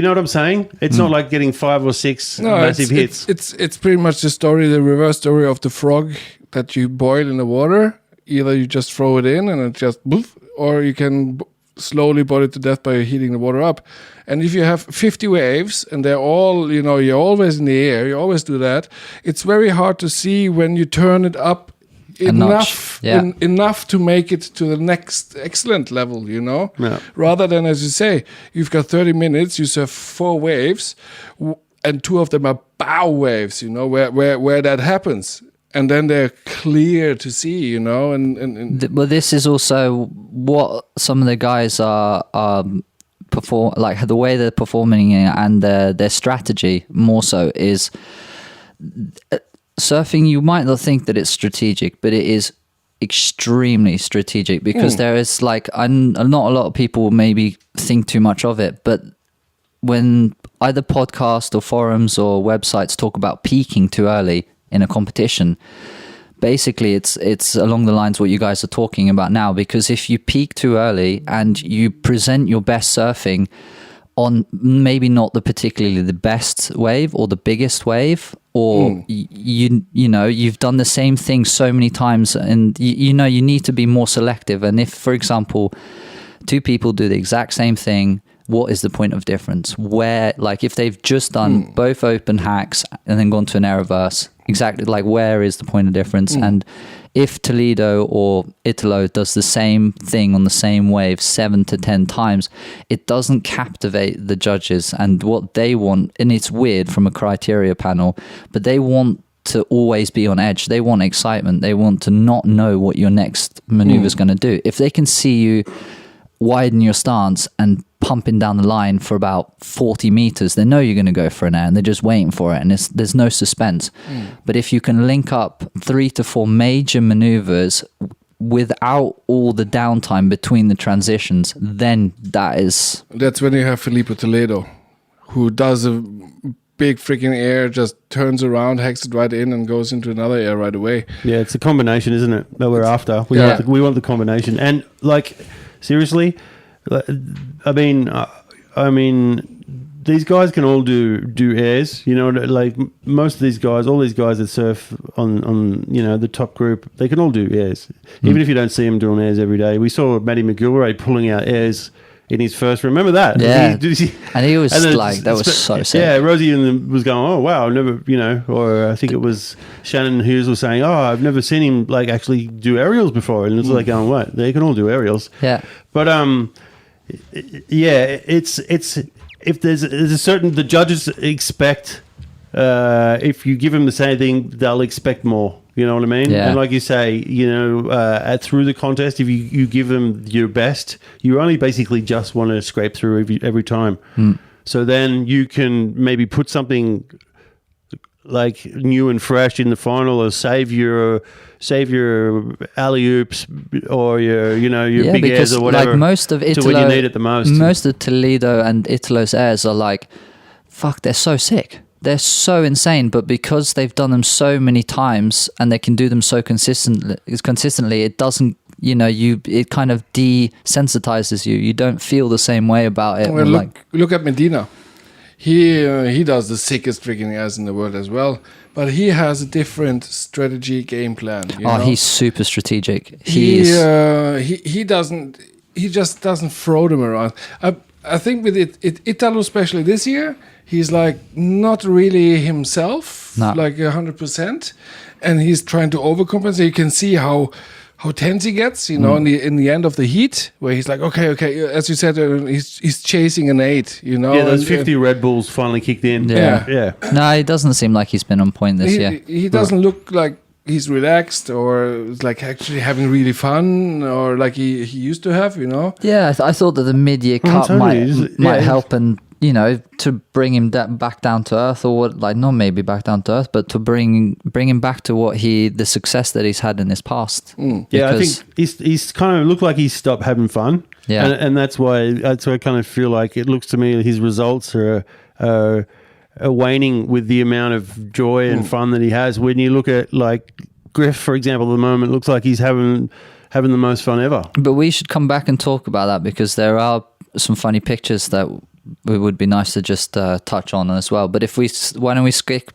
what I'm saying? It's not like getting 5 or 6 massive hits. It's pretty much the reverse story of the frog that you boil in the water. Either you just throw it in and it just boof, or you can slowly boil it to death by heating the water up. And if you have 50 waves and they're all, you're always in the air, you always do that, it's very hard to see when you turn it up enough to make it to the next excellent level, Yeah. Rather than, as you say, you've got 30 minutes, you surf 4 waves, and 2 of them are bow waves, where that happens. And then they're clear to see, Well, this is also what some of the guys are perform, like the way they're performing and their strategy more so is surfing. You might not think that it's strategic, but it is extremely strategic, because there is like, not a lot of people maybe think too much of it, but when either podcasts or forums or websites talk about peaking too early in a competition, basically it's along the lines what you guys are talking about now, because if you peak too early and you present your best surfing on maybe not particularly the best wave or the biggest wave, or you've done the same thing so many times, and you need to be more selective. And if, for example, 2 people do the exact same thing what is the point of difference? Where, like, if they've just done both open hacks and then gone to an air reverse, exactly, like, where is the point of difference? And if Toledo or Italo does the same thing on the same wave 7 to 10 times, it doesn't captivate the judges. And what they want, and it's weird from a criteria panel, but they want to always be on edge. They want excitement. They want to not know what your next maneuver is going to do. If they can see you widen your stance and pumping down the line for about 40 meters, they know you're going to go for an air and they're just waiting for it, and there's no suspense. But if you can link up 3 to 4 major maneuvers without all the downtime between the transitions, then that's when you have Felipe Toledo, who does a big freaking air, just turns around, hacks it right in, and goes into another air right away. Yeah, it's a combination, isn't it, that we're after? We want the combination. And, like, seriously, I mean, these guys can all do airs. You know, like most of these guys, all these guys that surf on you know, the top group, they can all do airs, even if you don't see them doing airs every day. We saw Matty McGilwray pulling out airs in his first. Remember that? Yeah, and he was like, that was so sick. Yeah, Rosie was going, oh wow, I've never, you know, or I think it was Shannon Hughes was saying, oh, I've never seen him like actually do aerials before, and it's like going, what? They can all do aerials. Yeah, but yeah, it's if there's a certain, the judges expect if you give them the same thing, they'll expect more. You know what I mean? Yeah. And like you say, you know, through the contest, if you give them your best, you only basically just want to scrape through every time. So then you can maybe put something like new and fresh in the final, or save your alley oops or your big airs or whatever. Like most of Italo, to when you need it the most. Most of Toledo and Italo's airs are like, fuck, they're so sick. They're so insane, but because they've done them so many times and they can do them so consistently, it doesn't, you know, it kind of desensitizes you. You don't feel the same way about it. Well, look at Medina. He does the sickest freaking airs in the world as well, but he has a different strategy game plan. You know? He's super strategic. He just doesn't throw them around. I think with Italo, especially this year, he's like not really himself, like 100%, and he's trying to overcompensate. You can see how tense he gets, you know, in the end of the heat, where he's like, okay, as you said, he's chasing an 8, you know. Yeah, those 50 Red Bulls finally kicked in. Yeah. No, it doesn't seem like he's been on point this year. He doesn't look like he's relaxed or like actually having really fun, or like he used to have, you know. Yeah, I thought that the mid-year cup might help, and you know, to bring him back down to earth, or what, like not maybe back down to earth, but to bring him back to the success that he's had in his past. Yeah, I think he's kind of looked like he's stopped having fun. Yeah, and that's why I kind of feel like it looks to me his results are waning with the amount of joy and fun that he has. When you look at like Griff, for example, at the moment, looks like he's having the most fun ever. But we should come back and talk about that, because there are some funny pictures that it would be nice to just touch on as well. But why don't we skip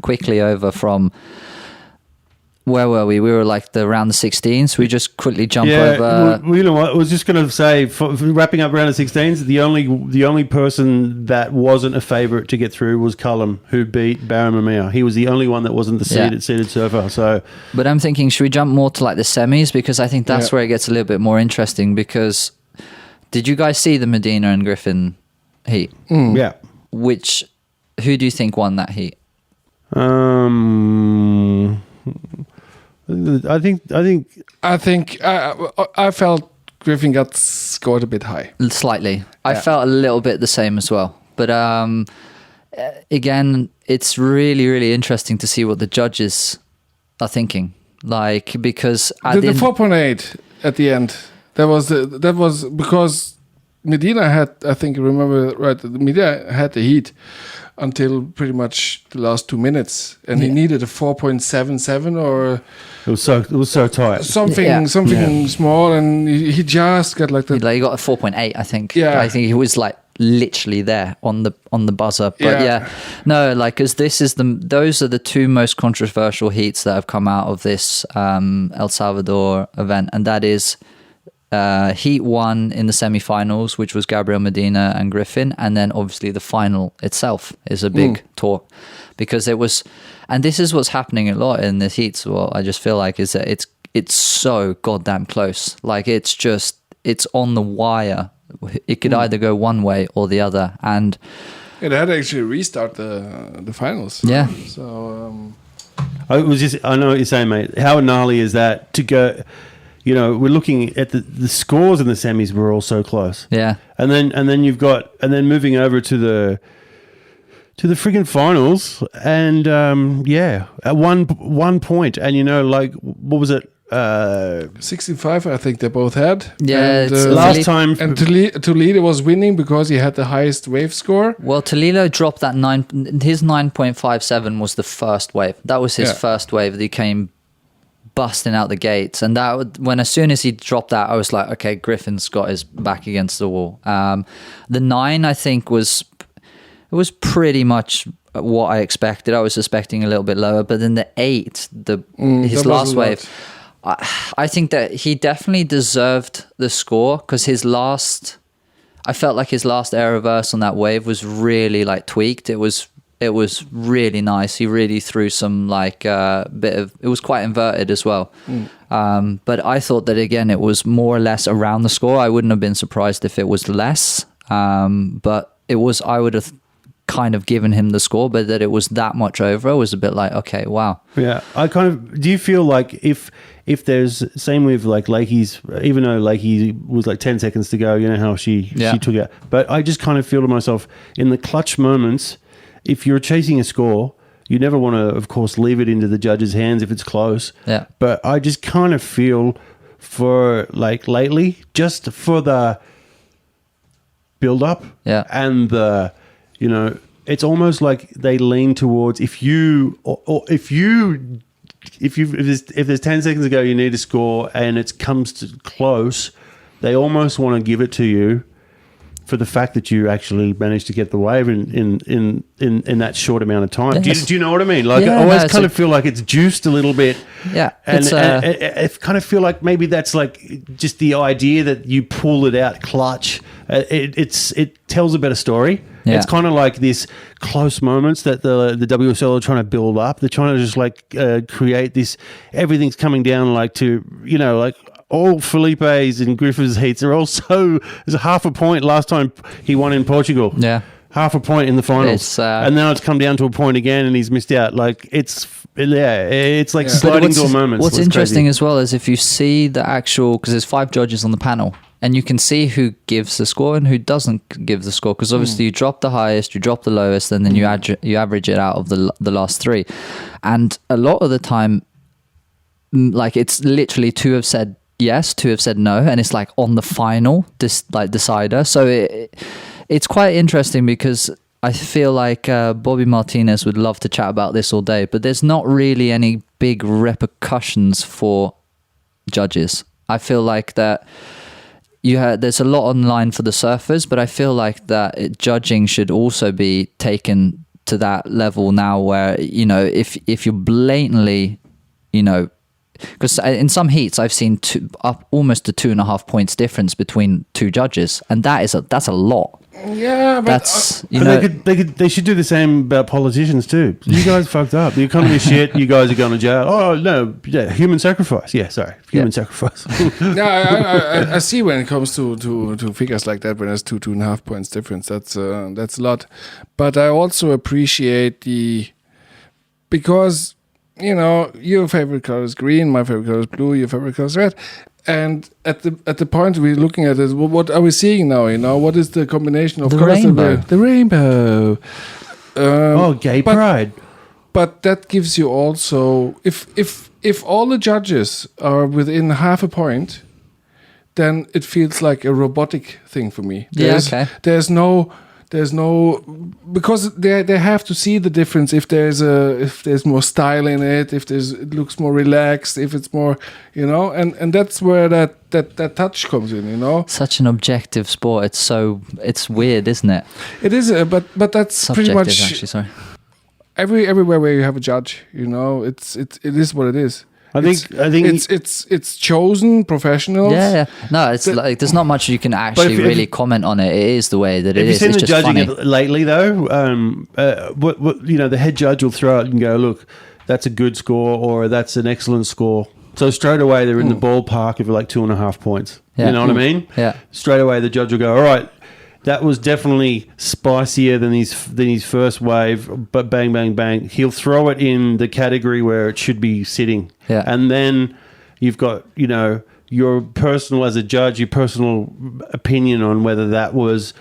quickly over from, where were we? We were like the round of 16s. We just quickly jump over. Well, you know what? I was just going to say, for wrapping up round of 16s, the only person that wasn't a favourite to get through was Cullum, who beat Barron Mamiya. He was the only one that wasn't the seeded surfer. So, but I'm thinking, should we jump more to like the semis, because I think that's where it gets a little bit more interesting. Because did you guys see the Medina and Griffin heat? Yeah. Who do you think won that heat? I think I felt Griffin got scored a bit high. Slightly. I felt a little bit the same as well. But again, it's really, really interesting to see what the judges are thinking. Like, because the 4.8 at the end, that was because Medina had, I think, remember right, Medina had the heat until pretty much the last 2 minutes, and he needed a 4.77 or it was so tight, something small, and he just got like that. He got a 4.8, I think. Yeah, I think he was like literally there on the buzzer. But no, like, because those are the two most controversial heats that have come out of this El Salvador event, and that is Heat 1 in the semi-finals, which was Gabriel Medina and Griffin, and then obviously the final itself is a big talk, because it was, and this is what's happening a lot in the heats. Well, I just feel like is that it's so goddamn close. Like it's on the wire. It could either go one way or the other, and it had to actually restart the finals. Yeah. So I know what you're saying, mate. How gnarly is that to go? You know, we're looking at the scores in the semis were all so close. Yeah. And then you've got, and then moving over to the friggin' finals, and at one point, and you know, like, what was it? 65, I think they both had. Yeah, and, it's last time, and Toledo was winning because he had the highest wave score. Well, Toledo dropped that his 9.57 was the first wave. That was his first wave that he came busting out the gates, and as soon as he dropped that, I was like, okay, Griffin's got his back against the wall. The 9, I think, was pretty much what I expected. I was expecting a little bit lower, but then the 8, his last wave, I think that he definitely deserved the score, because I felt like his last air reverse on that wave was really like tweaked. It was really nice. He really threw some like it was quite inverted as well. But I thought that, again, it was more or less around the score. I wouldn't have been surprised if it was less. But I would have kind of given him the score, but that it was that much over, I was a bit like, okay, wow. Yeah. Do you feel like if there's, same with like Lakey's, even though Lakey was like 10 seconds to go, you know how she took it. But I just kind of feel to myself, in the clutch moments, if you're chasing a score, you never want to, of course, leave it into the judge's hands if it's close. Yeah. But I just kind of feel for, like, lately, just for the build-up and the, you know, it's almost like they lean towards if there's 10 seconds to go, you need to score, and it comes to close, they almost want to give it to you for the fact that you actually managed to get the wave in that short amount of time. Do you know what I mean? Like, I always kind of feel like it's juiced a little bit. Yeah. And I kind of feel like maybe that's like just the idea that you pull it out clutch. It tells a better story. Yeah. It's kind of like this close moments that the WSL are trying to build up. They're trying to just like create this, everything's coming down like to, you know, like, all Felipe's and Griffith's heats are also, there's a half a point last time he won in Portugal. Yeah. Half a point in the finals. And now it's come down to a point again and he's missed out. Like, it's like sliding door moments. What's interesting as well is if you see the actual, because there's 5 judges on the panel, and you can see who gives the score and who doesn't give the score, because obviously you drop the highest, you drop the lowest, and then you average it out of the last 3. And a lot of the time, like, it's literally 2 have said yes, 2 have said no, and it's like on the final decider. So it's quite interesting, because I feel like Bobby Martinez would love to chat about this all day, but there's not really any big repercussions for judges. I feel like that there's a lot online for the surfers, but I feel like that judging should also be taken to that level now, where, you know, if you're blatantly, you know, because in some heats I've seen almost a 2.5 points difference between 2 judges, and that's a lot. Yeah, but that's they should do the same about politicians too. You guys fucked up. The economy's shit. You guys are going to jail. Oh no, human sacrifice. Yeah, sorry, human sacrifice. Yeah, I see when it comes to figures like that, when there's 2.5 points difference. That's a lot. But I also appreciate because, you know, your favorite color is green, my favorite color is blue, your favorite color is red. And at the point we're looking at is, well, what are we seeing now? You know, what is the combination of colors? The rainbow. Gay pride. But that gives you also, if all the judges are within half a point, then it feels like a robotic thing for me. There's no, because they have to see the difference, if there's more style in it, it looks more relaxed, if it's more, you know, and that's where that touch comes in, you know. Such an objective sport. It's weird, isn't it? It is, but that's subjective, pretty much actually. Sorry. Everywhere where you have a judge, you know, it is what it is. I think it's chosen professionals. Yeah. No, it's like there's not much you can actually really comment on it. It is the way that it is. Have you seen It's the just judging funny. it lately though? What the head judge will throw it and go, look, that's a good score or that's an excellent score. So straight away they're in the ballpark of like 2.5 points. Yeah. You know what I mean? Yeah. Straight away the judge will go, all right, that was definitely spicier than his first wave, but bang, bang, bang. He'll throw it in the category where it should be sitting. Yeah. And then you've got, your personal, as a judge, your personal opinion on whether that was,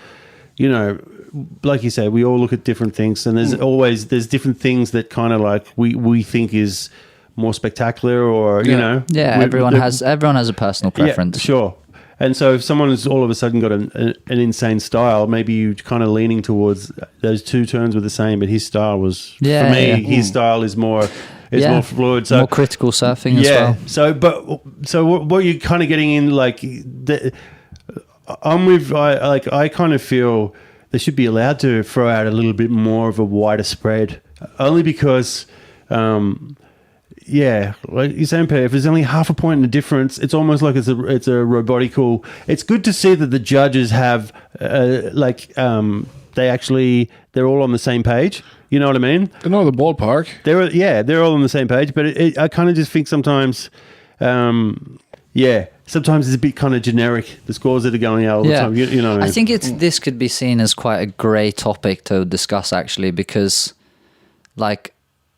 like you say, we all look at different things, and there's different things that kind of like we think is more spectacular, or Yeah, everyone has a personal preference. Yeah, sure. And so if someone has all of a sudden got an insane style, maybe you're kind of leaning towards those two turns were the same, but his style was, for me, his style is more fluid. So more critical surfing as well. So what you're kind of getting in, like, I kind of feel they should be allowed to throw out a little bit more of a wider spread, only because, like you're saying, Peter, if there's only half a point in the difference, it's almost like it's a robotical. It's good to see that the judges have they're all on the same page. You know what I mean? They know the ballpark. They're all on the same page. But I kind of just think sometimes, sometimes it's a bit kind of generic. The scores that are going out all the time. You know what I mean? I think this could be seen as quite a grey topic to discuss, actually, because like,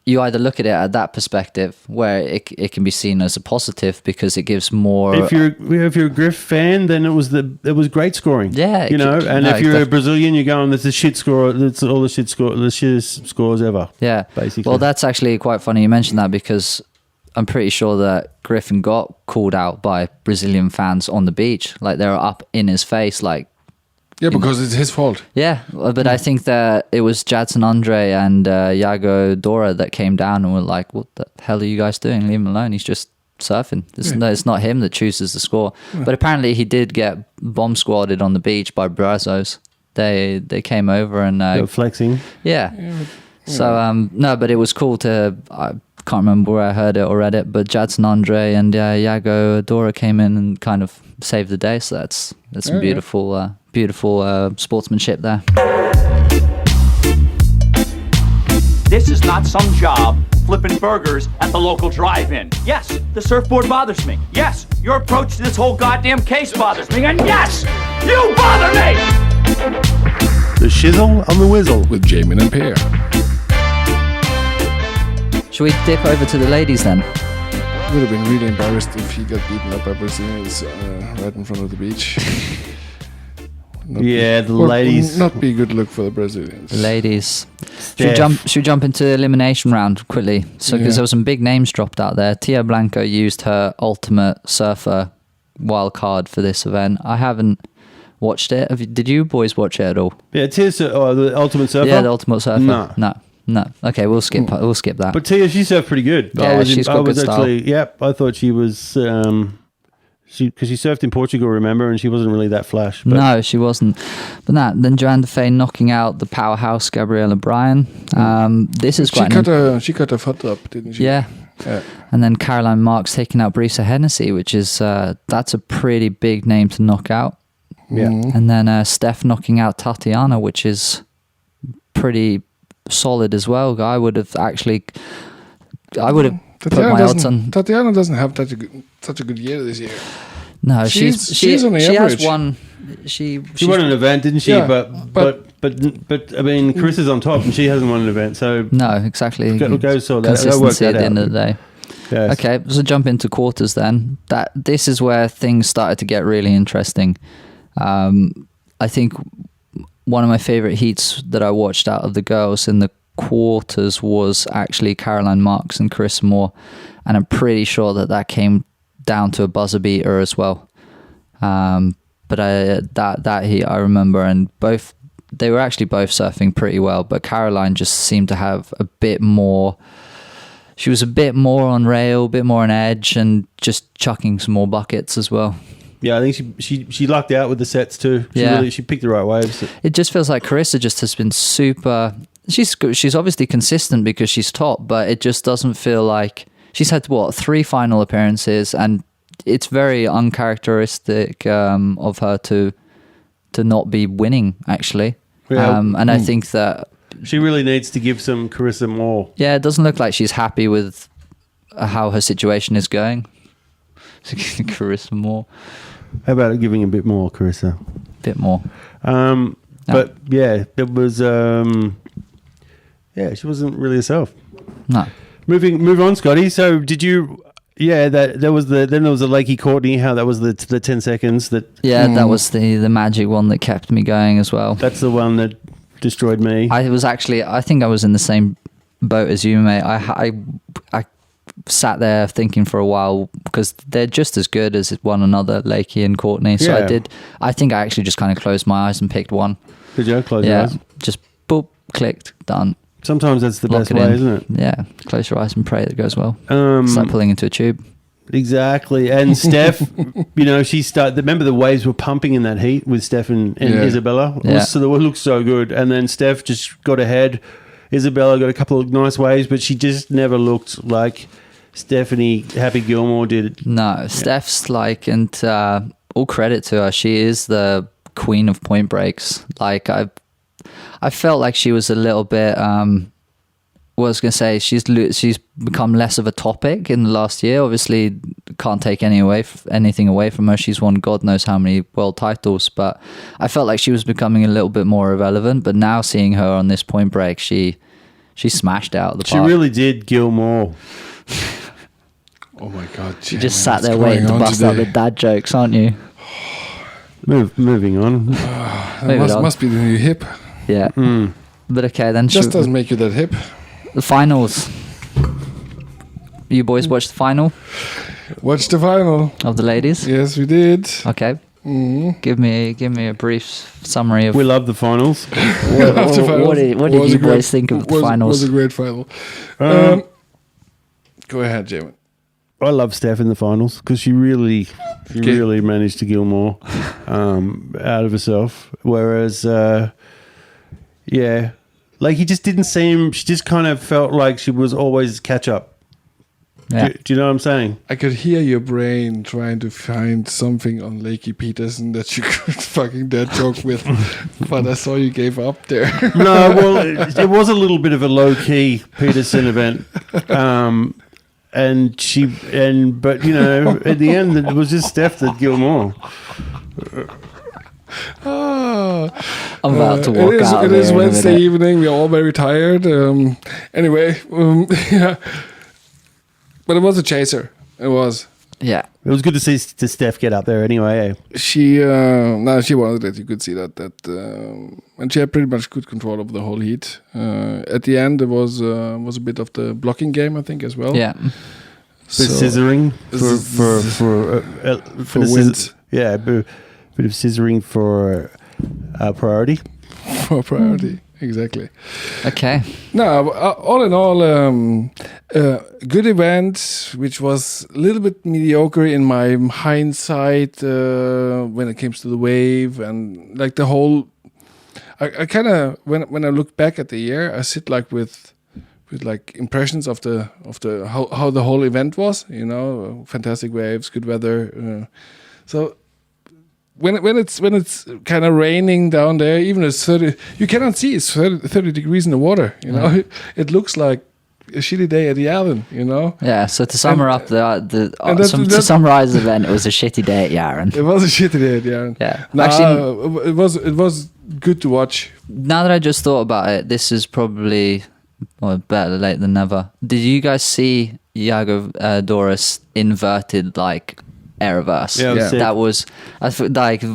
you either look at it at that perspective where it can be seen as a positive because it gives more. If you're a Griff fan, then it was great scoring. Yeah, if you're a Brazilian, you're going, that's a shit score. That's all the shit scores ever. Yeah, basically. Well, that's actually quite funny you mentioned that, because I'm pretty sure that Griffin got called out by Brazilian fans on the beach. Like, they were up in his face, like. Yeah, because it's his fault. Yeah, but I think that it was Jadson Andre and Iago Dora that came down and were like, what the hell are you guys doing? Leave him alone. He's just surfing. It's not him that chooses the score. Yeah. But apparently he did get bomb squadded on the beach by Brazos. They came over and... they were flexing. Yeah. So, no, but it was cool to... I can't remember where I heard it or read it, but Jadson Andre and Iago Dora came in and kind of saved the day. So that's some beautiful... beautiful sportsmanship there. This is not some job flipping burgers at the local drive-in. Yes, the surfboard bothers me. Yes, your approach to this whole goddamn case bothers me. And yes, you bother me! The Shizzle on the Wizzle with Jaymin and Peer. Should we dip over to the ladies then? Would have been really embarrassed if he got beaten up by Brazilians right in front of the beach. The ladies. Not be a good look for the Brazilians. The ladies. Should we jump into the elimination round quickly? So, because there were some big names dropped out there. Tia Blanco used her Ultimate Surfer wild card for this event. I haven't watched it. Did you boys watch it at all? Yeah, Tia's the Ultimate Surfer. Yeah, the Ultimate Surfer. No. Okay, we'll skip that. But Tia, she surfed pretty good. Yeah, she's got good style. Yep, I thought she was. Because she surfed in Portugal, remember, and she wasn't really that flash. But. No, she wasn't. But then Joanne Defay knocking out the powerhouse Gabriella Bryan. This is quite. She cut her foot up, didn't she? Yeah. And then Caroline Marks taking out Brisa Hennessy, which is that's a pretty big name to knock out. Yeah. And then Steph knocking out Tatiana, which is pretty solid as well. I would have put my odds on. Tatiana doesn't have such a good year this year. No, she has one. She won an event, didn't she? Yeah, but I mean, Chris is on top, and she hasn't won an event. So no, exactly. Consistency at the end of the day. Yes. Okay, so jump into quarters then. This is where things started to get really interesting. I think one of my favorite heats that I watched out of the girls in the quarters was actually Caroline Marks and Carissa Moore, and I'm pretty sure that came down to a buzzer beater as well. But that heat I remember, and they were actually both surfing pretty well, but Caroline just seemed to have a bit more. She was a bit more on rail, a bit more on edge, and just chucking some more buckets as well. Yeah, I think she lucked out with the sets too. She picked the right waves. It just feels like Carissa just has been super. She's obviously consistent because she's top, but it just doesn't feel like she's had what 3 final appearances, and it's very uncharacteristic of her to not be winning actually. Yeah. And I think that she really needs to give some Carissa more. Yeah, it doesn't look like she's happy with how her situation is going. Carissa more. How about giving a bit more, Carissa? Bit more. But yeah, it was. She wasn't really herself. No. Move on, Scotty. So did you? Yeah, then there was the Lakey Courtney. How that was the 10 seconds that. Yeah, that was the magic one that kept me going as well. That's the one that destroyed me. I think I was in the same boat as you, mate. I sat there thinking for a while because they're just as good as one another, Lakey and Courtney. So I think I actually just kind of closed my eyes and picked one. Did you close your eyes? Just boop, clicked, done. Sometimes that's the best way, isn't it? Yeah, close your eyes and pray that goes well. It's like pulling into a tube. Exactly. And Steph, she started. Remember the waves were pumping in that heat with Steph and Isabella. So it looked so good. And then Steph just got ahead. Isabella got a couple of nice waves, but she just never looked like Stephanie Happy Gilmore did. No, Steph's and all credit to her. She is the queen of point breaks. Like I felt like she was a little bit. What I was going to say, she's become less of a topic in the last year. Obviously, can't take anything away from her. She's won God knows how many world titles, but I felt like she was becoming a little bit more irrelevant. But now seeing her on this point break, she smashed out of the park. She really did Gilmore. Oh my God! You just sat there waiting to bust out the dad jokes, aren't you? Moving on. Must be the new hip. Yeah. But okay, then. Just doesn't make you that hip. The finals. You boys watched the final? Watched the final of the ladies? Yes, we did. Okay. Mm-hmm. Give me a brief summary of. We love the finals. What did you boys think of the finals? Was a great final. Go ahead, Jaymin. I love Steph in the finals because she really managed to Gilmore out of herself. Whereas, he just didn't seem. She just kind of felt like she was always catch up. Yeah. Do you know what I'm saying? I could hear your brain trying to find something on Lakey Peterson that you could fucking dead joke with, but I saw you gave up there. No, well, it was a little bit of a low key Peterson event. But at the end it was just Steph that Gilmore. I'm about to walk out. It is Wednesday evening. We're all very tired. Anyway, yeah. But it was a chaser. It was. Yeah. It was good to see Steph get up there anyway. She wanted it. You could see that and she had pretty much good control of the whole heat. At the end, there was a bit of the blocking game, I think, as well. Yeah. So, scissoring for wind. Yeah, a bit of scissoring for priority. For priority, exactly. Okay. No, all in all, good event, which was a little bit mediocre in my hindsight when it came to the wave and like the whole. I kind of when I look back at the year, I sit like with like impressions of the how the whole event was. Fantastic waves, good weather. So. When it's kind of raining down there, even it's 30, you cannot see it's 30 degrees in the water. It looks like a shitty day at the Jæren. Yeah. So to sum up to summarize the event, it was a shitty day at Jæren. It was a shitty day at Jæren. Yeah. Actually, it was good to watch. Now that I just thought about it, this is probably better late than never. Did you guys see Iago Doris inverted like? Air reverse. Yeah. That was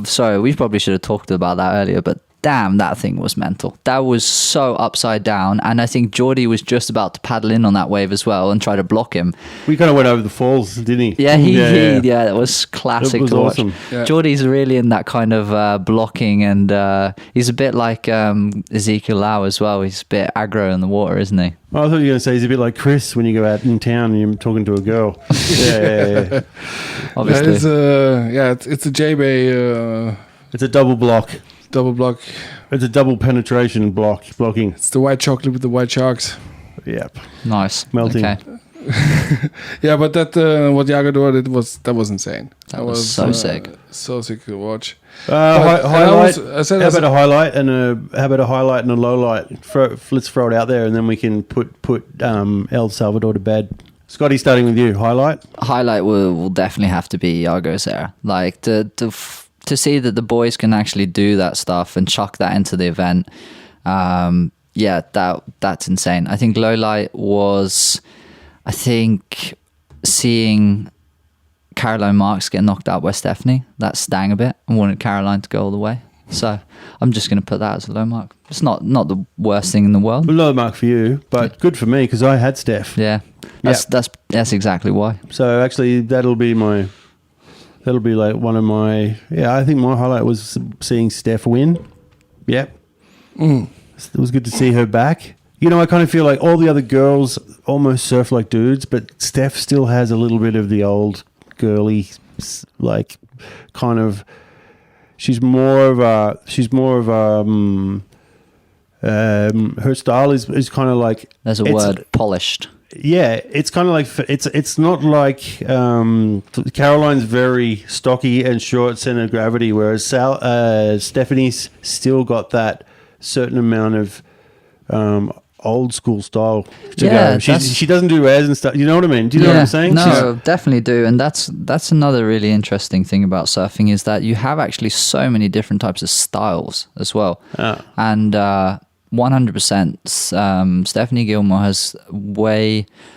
sorry, we probably should have talked about that earlier, but damn, that thing was mental. That was so upside down, and I think Geordie was just about to paddle in on that wave as well and try to block him. We kind of went over the falls, didn't he? Yeah, that was classic. It was to watch. Awesome. Yeah. Geordie's really in that kind of blocking, and he's a bit like Ezekiel Lau as well. He's a bit aggro in the water, isn't he? Oh, I thought you were going to say he's a bit like Chris when you go out in town and you're talking to a girl. Yeah. Obviously. It's a J-Bay. It's a double block. Double block. It's a double penetration blocking. It's the white chocolate with the white sharks. Yep. Nice. Melting. Okay. Yeah, but that what Jagador did was insane. That was so sick. So sick to watch. Highlight. I said how about a highlight and a low light? Let's throw it out there, and then we can put El Salvador to bed. Scotty, starting with you. Highlight will definitely have to be Iago's era. Like to see that the boys can actually do that stuff and chuck that into the event. Yeah, that's insane. I think low light was, I think, seeing Caroline Marks get knocked out by Stephanie. That stung a bit. I wanted Caroline to go all the way. So I'm just going to put that as a low mark. It's not the worst thing in the world. Low mark for you, but good for me because I had Steph. Yeah, that's exactly why. So actually, that'll be like one of my. Yeah, I think my highlight was seeing Steph win. Yeah, It was good to see her back. You know, I kind of feel like all the other girls almost surf like dudes, but Steph still has a little bit of the old girly, like, kind of. She's more of a. Her style is kind of like. There's a word, polished. Yeah, it's kind of like it's not like Caroline's very stocky and short center of gravity, whereas Stephanie's still got that certain amount of old school style to go. She doesn't do airs and stuff. You know what I mean? Do you know what I'm saying? No, definitely do. And that's another really interesting thing about surfing is that you have actually so many different types of styles as well. And 100% Stephanie Gilmore has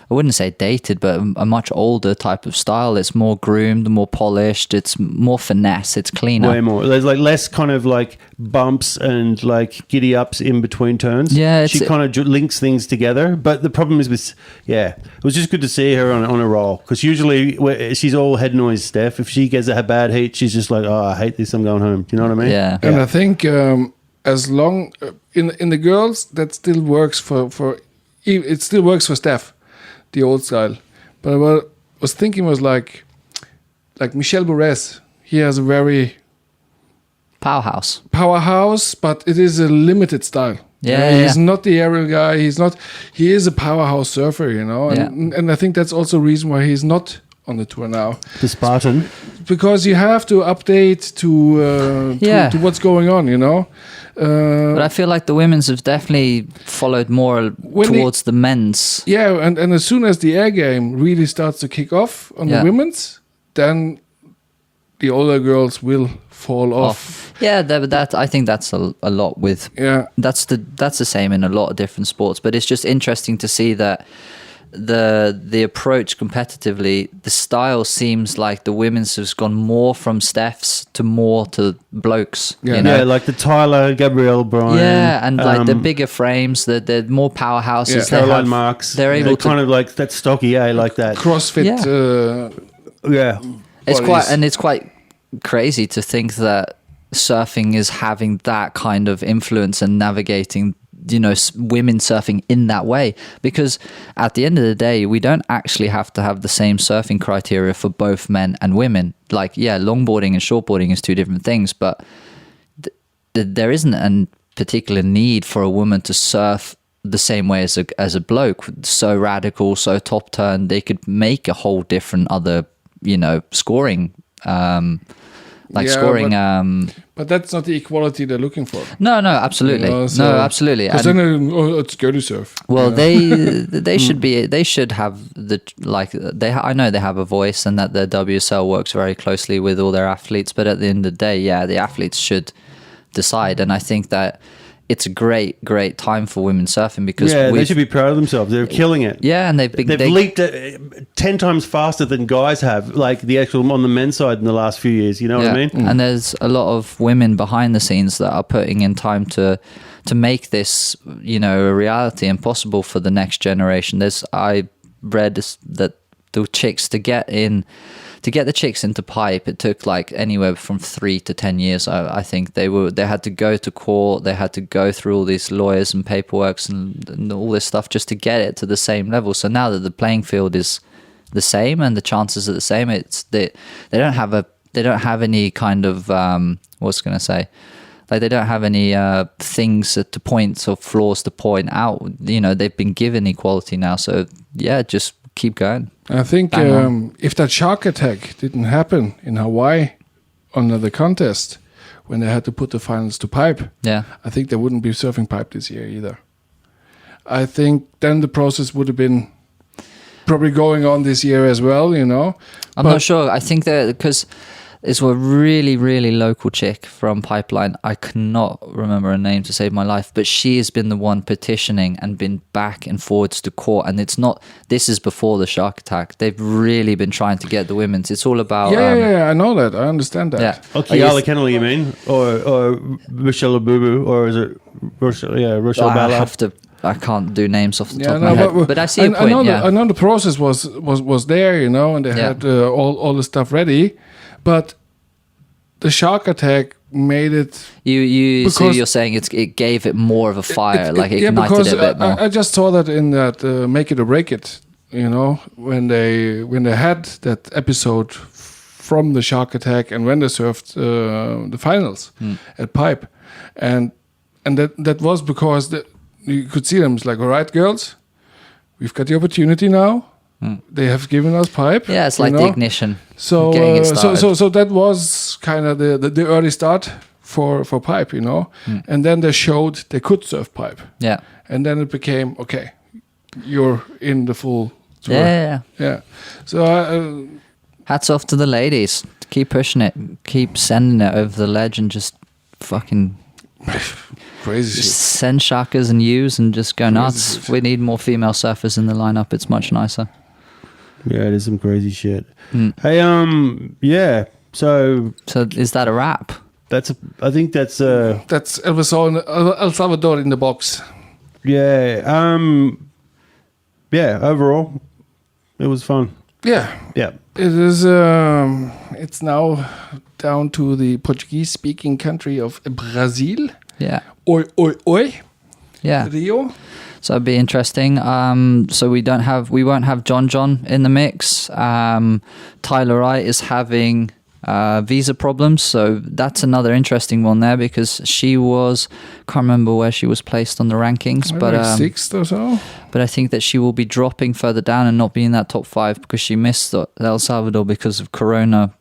I wouldn't say dated, but a much older type of style. It's more groomed, more polished, it's more finesse, it's cleaner. Way more. There's like less kind of like bumps and like giddy ups in between turns. Yeah, she kind of links things together. But the problem is it was just good to see her on a roll, because usually she's all head noise, Steph. If she gets a bad heat, she's just like, oh, I hate this, I'm going home. Do you know what I mean? Yeah. And I think as long in the girls, that still works for it still works for Steph, the old style. But what I was thinking was like Michel Bourrez. He has a very powerhouse, but it is a limited style. He's not the aerial guy. He is a powerhouse surfer, you know. And I think that's also a reason why he's not on the tour now. The Spartan. Because you have to update to what's going on, you know. But I feel like the women's have definitely followed more towards the men's. Yeah, and as soon as the air game really starts to kick off on the women's, then the older girls will fall off. Yeah, that I think that's a lot with. Yeah, that's the same in a lot of different sports. But it's just interesting to see that the approach competitively, the style seems like the women's has gone more from Steph's to more to blokes. Yeah, you know? Like the Tyler, Gabrielle Bryan. Yeah, and like the bigger frames, the more powerhouses. Yeah. Caroline Marks. They're able to kind of like that stocky, like that CrossFit. It's quite crazy to think that surfing is having that kind of influence and navigating, you know, women surfing in that way, because at the end of the day, we don't actually have to have the same surfing criteria for both men and women. Like, longboarding and shortboarding is two different things, but there isn't a particular need for a woman to surf the same way as a bloke. So radical, so top turn, they could make a whole different other, you know, scoring. But that's not the equality they're looking for. No, absolutely. Absolutely. Because then it's go to surf. Well, they should be. They should have I know they have a voice, and that the WSL works very closely with all their athletes. But at the end of the day, the athletes should decide. And I think that it's a great time for women surfing, because they should be proud of themselves. They're killing it. Yeah, and they've leaped 10 times faster than guys have, like the actual on the men's side in the last few years. You know what I mean? And there's a lot of women behind the scenes that are putting in time to make this, you know, a reality and possible for the next generation. I read that the chicks to get the chicks into pipe, it took like anywhere from 3 to 10 years. I think they had to go to court, they had to go through all these lawyers and paperwork and all this stuff just to get it to the same level. So now that the playing field is the same and the chances are the same, they don't have any kind of they don't have any things to point or flaws to point out. You know, they've been given equality now. So just keep going. I think Bang on. if that shark attack didn't happen in Hawaii under the contest, when they had to put the finals to pipe, Yeah. I think they wouldn't be surfing pipe this year either. I think then the process would have been probably going on this year as well, you know. I'm not sure. I think that because it's a really, really local chick from Pipeline. I cannot remember her name to save my life, but she has been the one petitioning and been back and forwards to court. And it's not, this is before the shark attack. They've really been trying to get the women's. It's all about... Yeah, I know that. I understand that. Yeah. Okay, Kiala Kennelly, you mean? Or Rochelle Bubu? Or is it Rochelle Ballard? I can't do names off the top of no, my head, but I see a point. I know the process was there, you know, and they had all the stuff ready, but the shark attack made it. So you're saying it gave it more of a fire, like it ignited because it a bit more. I just saw that in that Make It or Break It, you know, when they had that episode from the shark attack and when they surfed the finals at Pipe, and that was because you could see them. It's like, all right, girls, we've got the opportunity now. They have given us pipe. Yeah, it's like the ignition. So, getting it started. so that was kind of the early start for pipe, you know. And then they showed they could surf pipe. Yeah. And then it became okay. You're in the full tour. Yeah. So hats off to the ladies. Keep pushing it. Keep sending it over the ledge and just fucking. Crazy Just shit. send shakas and U's and just go nuts. shit. We need more female surfers in the lineup. It's much nicer. Yeah, it is some crazy shit. Hey, yeah. So is that a wrap? I think that's El Salvador in the box. yeah. Yeah. Overall, it was fun. Yeah. Yeah. It is. It's now down to the Portuguese-speaking country of Brazil. Yeah. Oi Yeah. Rio. So it'd be interesting. So we won't have John in the mix. Tyler Wright is having visa problems, so that's another interesting one there because can't remember where she was placed on the rankings, but like sixth or so. But I think that she will be dropping further down and not be in that top 5 because she missed El Salvador because of Corona.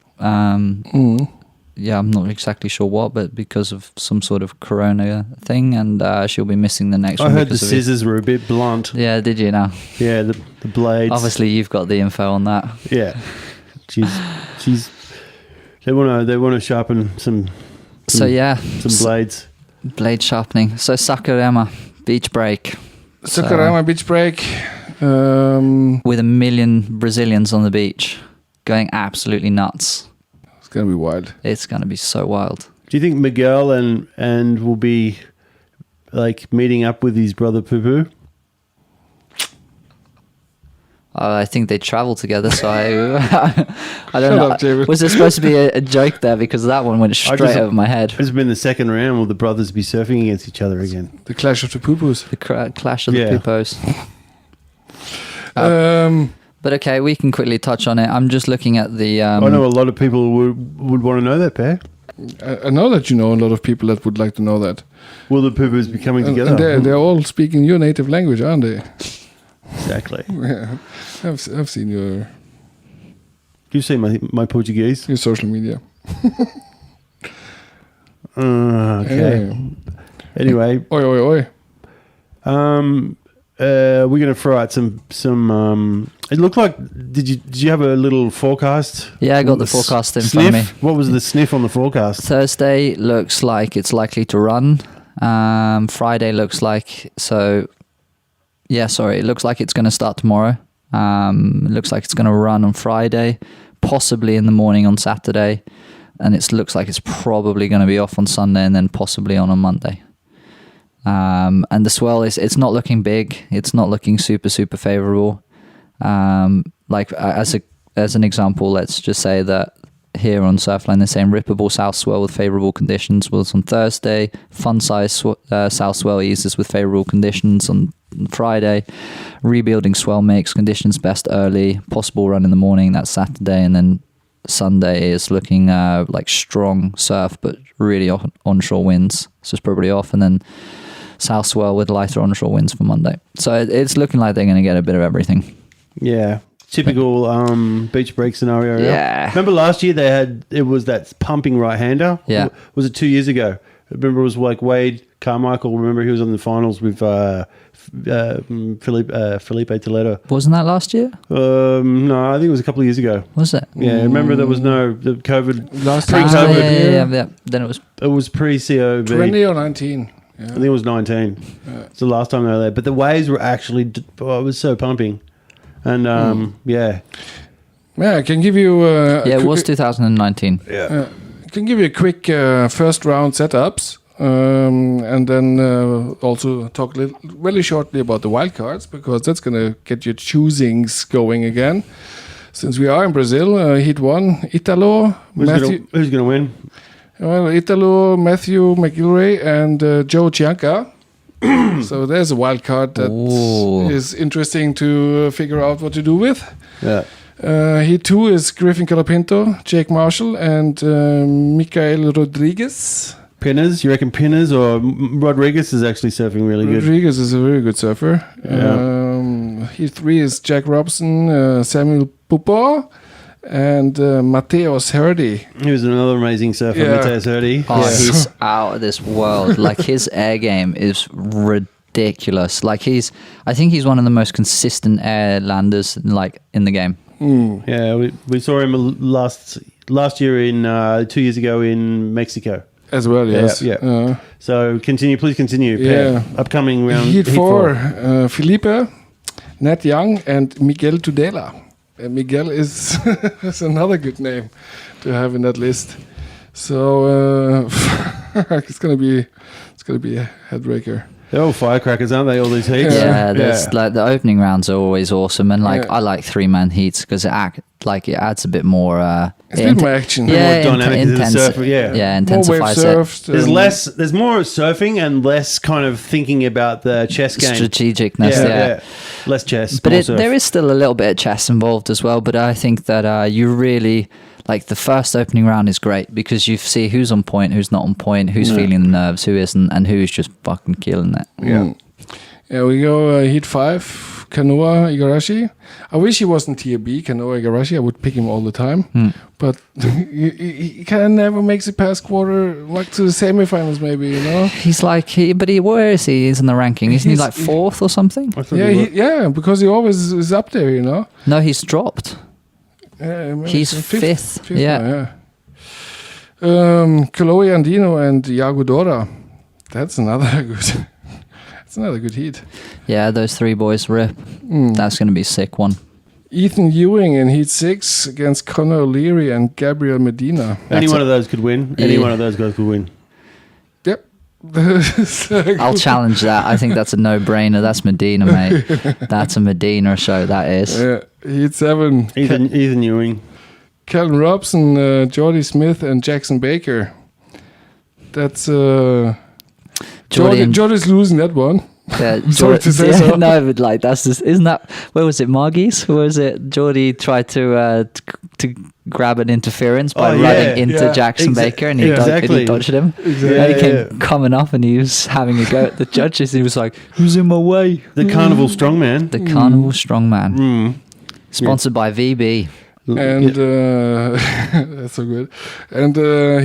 Yeah, I'm not exactly sure what, but because of some sort of Corona thing, and she'll be missing the next one. I heard the because of scissors were a bit blunt. Yeah, did you now? Yeah, the blades. Obviously, you've got the info on that. Yeah, she's. They want to sharpen some blades. Blade sharpening. So Saquarema beach break. Saquarema beach break. With 1 million Brazilians on the beach, going absolutely nuts. It's gonna be wild. It's gonna be so wild. Do you think Miguel and will be like meeting up with his brother Pupo? I think they travel together, so I don't know. up, David. Was there supposed to be a joke there? Because that one went straight over my head. It's been the second round. Will the brothers be surfing against each other again? The clash of the Pupos. The clash of the Pupos. Um, But okay, we can quickly touch on it. I'm just looking at the... I know a lot of people would want to know that, pair. I know that you know a lot of people that would like to know that. Will the Pupos be coming And together? they're all speaking your native language, aren't they? Exactly. Yeah, I've seen your You've seen my Portuguese. social media. Okay. Yeah. Anyway, Oi. we're gonna throw out some. It looked like. Did you have a little forecast? Yeah, I got the forecast in sniff? front of me. What was the sniff on the forecast? Thursday looks like it's likely to run. Friday looks like it looks like it's going to start tomorrow. It looks like it's going to run on Friday, possibly in the morning on Saturday, and it looks like it's probably going to be off on Sunday and then possibly on a Monday. And the swell it's not looking big. It's not looking super favorable. Like as an example, let's just say that here on Surfline they're saying rippable south swell with favorable conditions was on Thursday. Fun size south swell eases with favorable conditions on Friday. Rebuilding swell makes conditions best early. Possible run in the morning. That's Saturday, and then Sunday is looking like strong surf but really onshore winds. So it's probably off, and then south swell with lighter onshore winds for Monday. So it's looking like they're going to get a bit of everything. Yeah. Typical beach break scenario. Yeah. Remember last year it was that pumping right-hander? Yeah. Was it 2 years ago? I remember it was like Wade Carmichael. Remember he was on the finals with Felipe Toledo. Wasn't that last year? No, I think it was a couple of years ago. Was it? Yeah, remember there was the COVID. Last Pre-COVID. Yeah. Then it was. It was pre-COV. 20 or 19. Yeah. I think it was 19. It's the last time they were there. But the waves were actually, it was so pumping. And, yeah. Yeah, I can give you... it was 2019. Yeah. I can give you a quick first round setups. And then also talk really shortly about the wildcards, because that's going to get your choosings going again. Since we are in Brazil, Heat 1, Italo, Matthew... Who's going to win? Well, Italo, Matthew McGillray, and Joe Chianca. So there's a wild card that is interesting to figure out what to do with. Yeah. Heat 2 is Griffin Colapinto, Jake Marshall, and Mikael Rodriguez. Pinners? You reckon Pinners or Rodriguez is actually surfing really good? Rodriguez is a very good surfer. Yeah. Heat 3 is Jack Robson, Samuel Pupo, and Mateos Herdy. He was another amazing surfer, Yeah. Mateus Herdy. Oh, Yeah. he's out of this world. Like, his air game is ridiculous. Like, I think he's one of the most consistent air landers, like, in the game. Yeah, we saw him last year 2 years ago in Mexico. As well, yes. Yeah. So please continue. Yeah. Upcoming round. Heat 4, Felipe, Nat Young, and Miguel Tudela. Miguel is another good name to have in that list. So it's gonna be a headbreaker. They're all firecrackers, aren't they? All these heats. Yeah, there's like the opening rounds are always awesome, and like I like 3-man heats because it adds a bit more. It's a bit more action. Yeah, More dynamic to the surfer, yeah. More wave intensifies it. surfed. There's more surfing and less kind of thinking about the chess game. Strategicness, yeah. Less chess. But more surf. there is still a little bit of chess involved as well. But I think that you really like the first opening round is great because you see who's on point, who's not on point, who's feeling the nerves, who isn't, and who's just fucking killing it. Yeah. Yeah, we go Heat 5, Kanoa Igarashi. I wish he wasn't Tier B, Kanoa Igarashi. I would pick him all the time. But he kind of never makes it past quarter, like to the semifinals maybe, you know? He's like, where is he? He's in the ranking. Isn't he like 4th or something? Yeah, because he always is up there, you know? No, he's dropped. Yeah, He's fifth. Yeah. Chloe Andino and Iago Dora. That's another good... That's another good heat. Yeah, those 3 boys rip. That's going to be a sick one. Ethan Ewing in Heat 6 against Conor O'Leary and Gabriel Medina. Any one of those could win. Any one of those guys could win. Yep. I'll challenge that. I think that's a no-brainer. That's Medina, mate. That's a Medina show, that is. Yeah. Heat 7. Ethan Ewing. Calvin Robson, Jordy Smith, and Jackson Baker. That's... Jordy's losing that one. Yeah, sorry to say so. No, but like that's just isn't that where was it? Margie's? Where was it? Jordy tried to grab an interference by running into Jackson Baker, and he dodged him. Exactly. And he came coming up, and he was having a go at the judges. He was like, "Who's in my way?" The Carnival Strongman. The Carnival Strongman. Sponsored by VB. And that's so good. And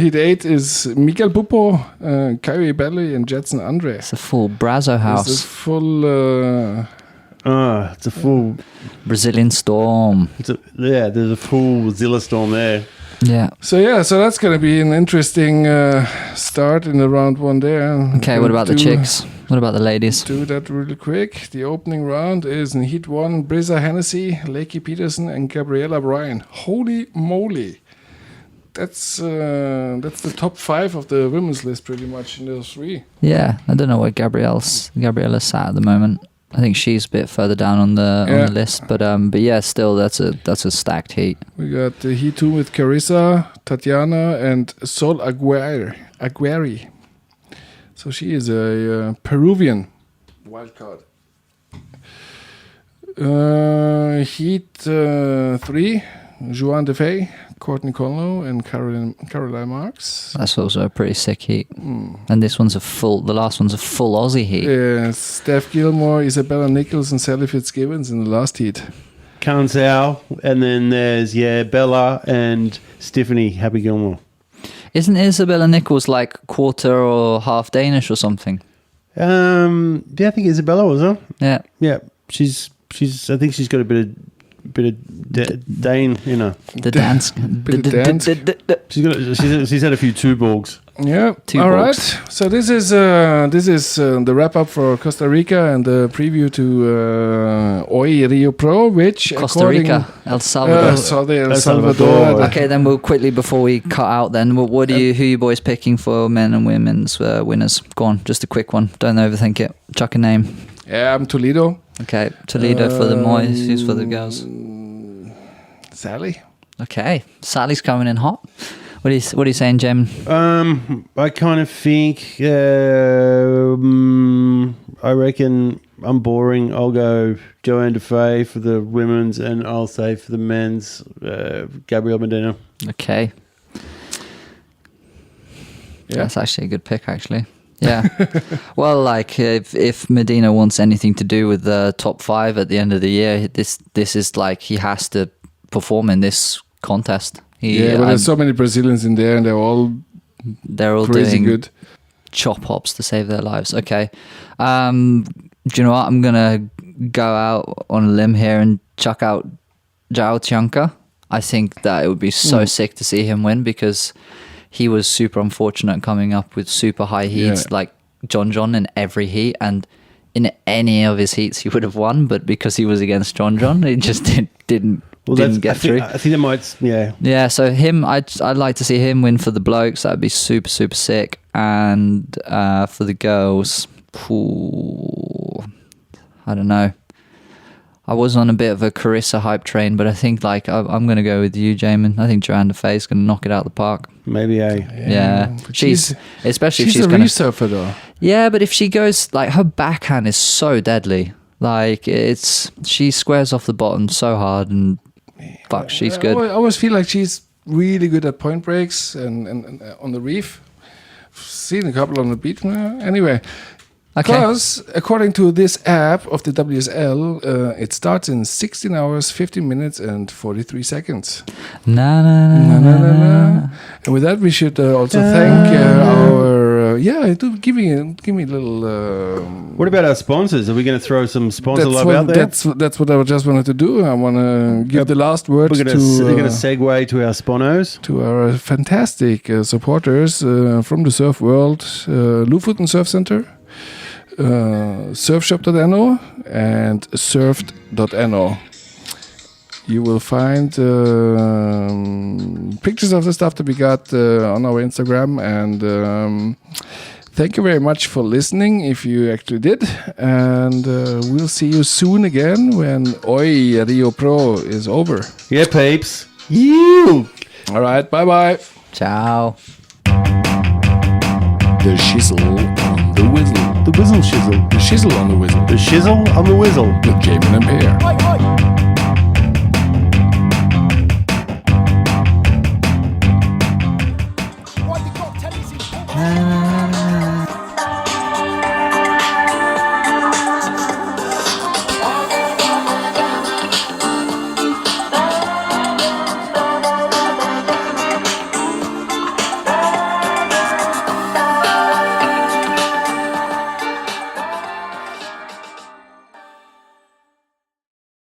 Heat 8 is Mikael Pupo, Kyrie Belly, and Jetson Andre. It's a full Brazo house. It's a full... it's a full... Brazilian Storm. There's a full Zilla Storm there. Yeah. So that's going to be an interesting start in the round 1 there. Okay, what about the chicks? What about the ladies? Do that really quick. The opening round is in Heat 1, Brisa Hennessy, Lakey Peterson, and Gabriella Bryan. Holy moly. That's the top 5 of the women's list pretty much in those 3. Yeah, I don't know where Gabriella's sat at the moment. I think she's a bit further down on the list, but yeah, still that's a stacked heat. We got the Heat 2 with Carissa, Tatiana, and Sol Aguirre. So she is a Peruvian wildcard. Heat 3, Joanne Defay, Courtney Conlow, and Caroline Marks. That's also a pretty sick heat. And this one's the last one's a full Aussie heat. Steph Gilmore, Isabella Nichols, and Sally Fitzgibbons in the last heat. Kansau, and then there's Bella and Stephanie Happy Gilmore. Isn't Isabella Nichols like quarter or half Danish or something? I think Isabella was her. Yeah. She's. I think she's got a bit of Dane in her. The dance. She's had a few Tuborgs. Yeah. Two All right. balls. So this is the wrap up for Costa Rica and the preview to Oi Rio Pro, which Costa Rica, El Salvador. El Salvador. Okay, then we'll quickly before we cut out. Then who are you boys picking for men and women's winners? Go on, just a quick one. Don't overthink it. Chuck a name. Yeah, I'm Toledo. Okay, Toledo for the boys. Who's for the girls? Sally. Okay, Sally's coming in hot. What are you saying, Jim? I kind of think I reckon I'm boring. I'll go Joanne DeFay for the women's, and I'll say for the men's Gabriel Medina. Okay. Yeah. That's actually a good pick, actually. Yeah. Well, like if Medina wants anything to do with the top 5 at the end of the year, this is like he has to perform in this contest. But there's so many Brazilians in there, and they're all crazy doing good chop hops to save their lives. Okay. Do you know what? I'm gonna go out on a limb here and chuck out Zhao Tianka. I think that it would be so sick to see him win because he was super unfortunate coming up with super high heats like John in every heat, and in any of his heats he would have won, but because he was against John, it just didn't get through. I think that might, Yeah, so him, I'd like to see him win for the blokes. That'd be super, super sick. And for the girls, I don't know. I was on a bit of a Carissa hype train, but I think like I'm going to go with you, Jaymin. I think Joanne DeFay is going to knock it out of the park. Maybe Yeah. She's especially she's if she's a going to resurfer though. Yeah, but if she goes like her backhand is so deadly. Like she squares off the bottom so hard, and fuck, she's good. I always feel like she's really good at point breaks and on the reef. Seen a couple on the beach. Anyway, because according to this app of the WSL, it starts in 16 hours, 15 minutes, and 43 seconds. Na na na na na. And with that, we should also thank our give me a little. What about our sponsors? Are we going to throw some sponsor love out there? That's what I just wanted to do. I want to give the last word We're going to segue to our sponos. To our fantastic supporters from the surf world, Lofoten Surf Center, surfshop.no, and surfed.no. You will find pictures of the stuff that we got on our Instagram, and thank you very much for listening if you actually did, and we'll see you soon again when Oi Rio Pro is over. Yeah, peeps. You. All right, bye-bye. Ciao. The Shizzle on the Wizzle. The Wizzle Shizzle. The Shizzle on the Wizzle. The Shizzle on the Wizzle. With Jaymin and Pear.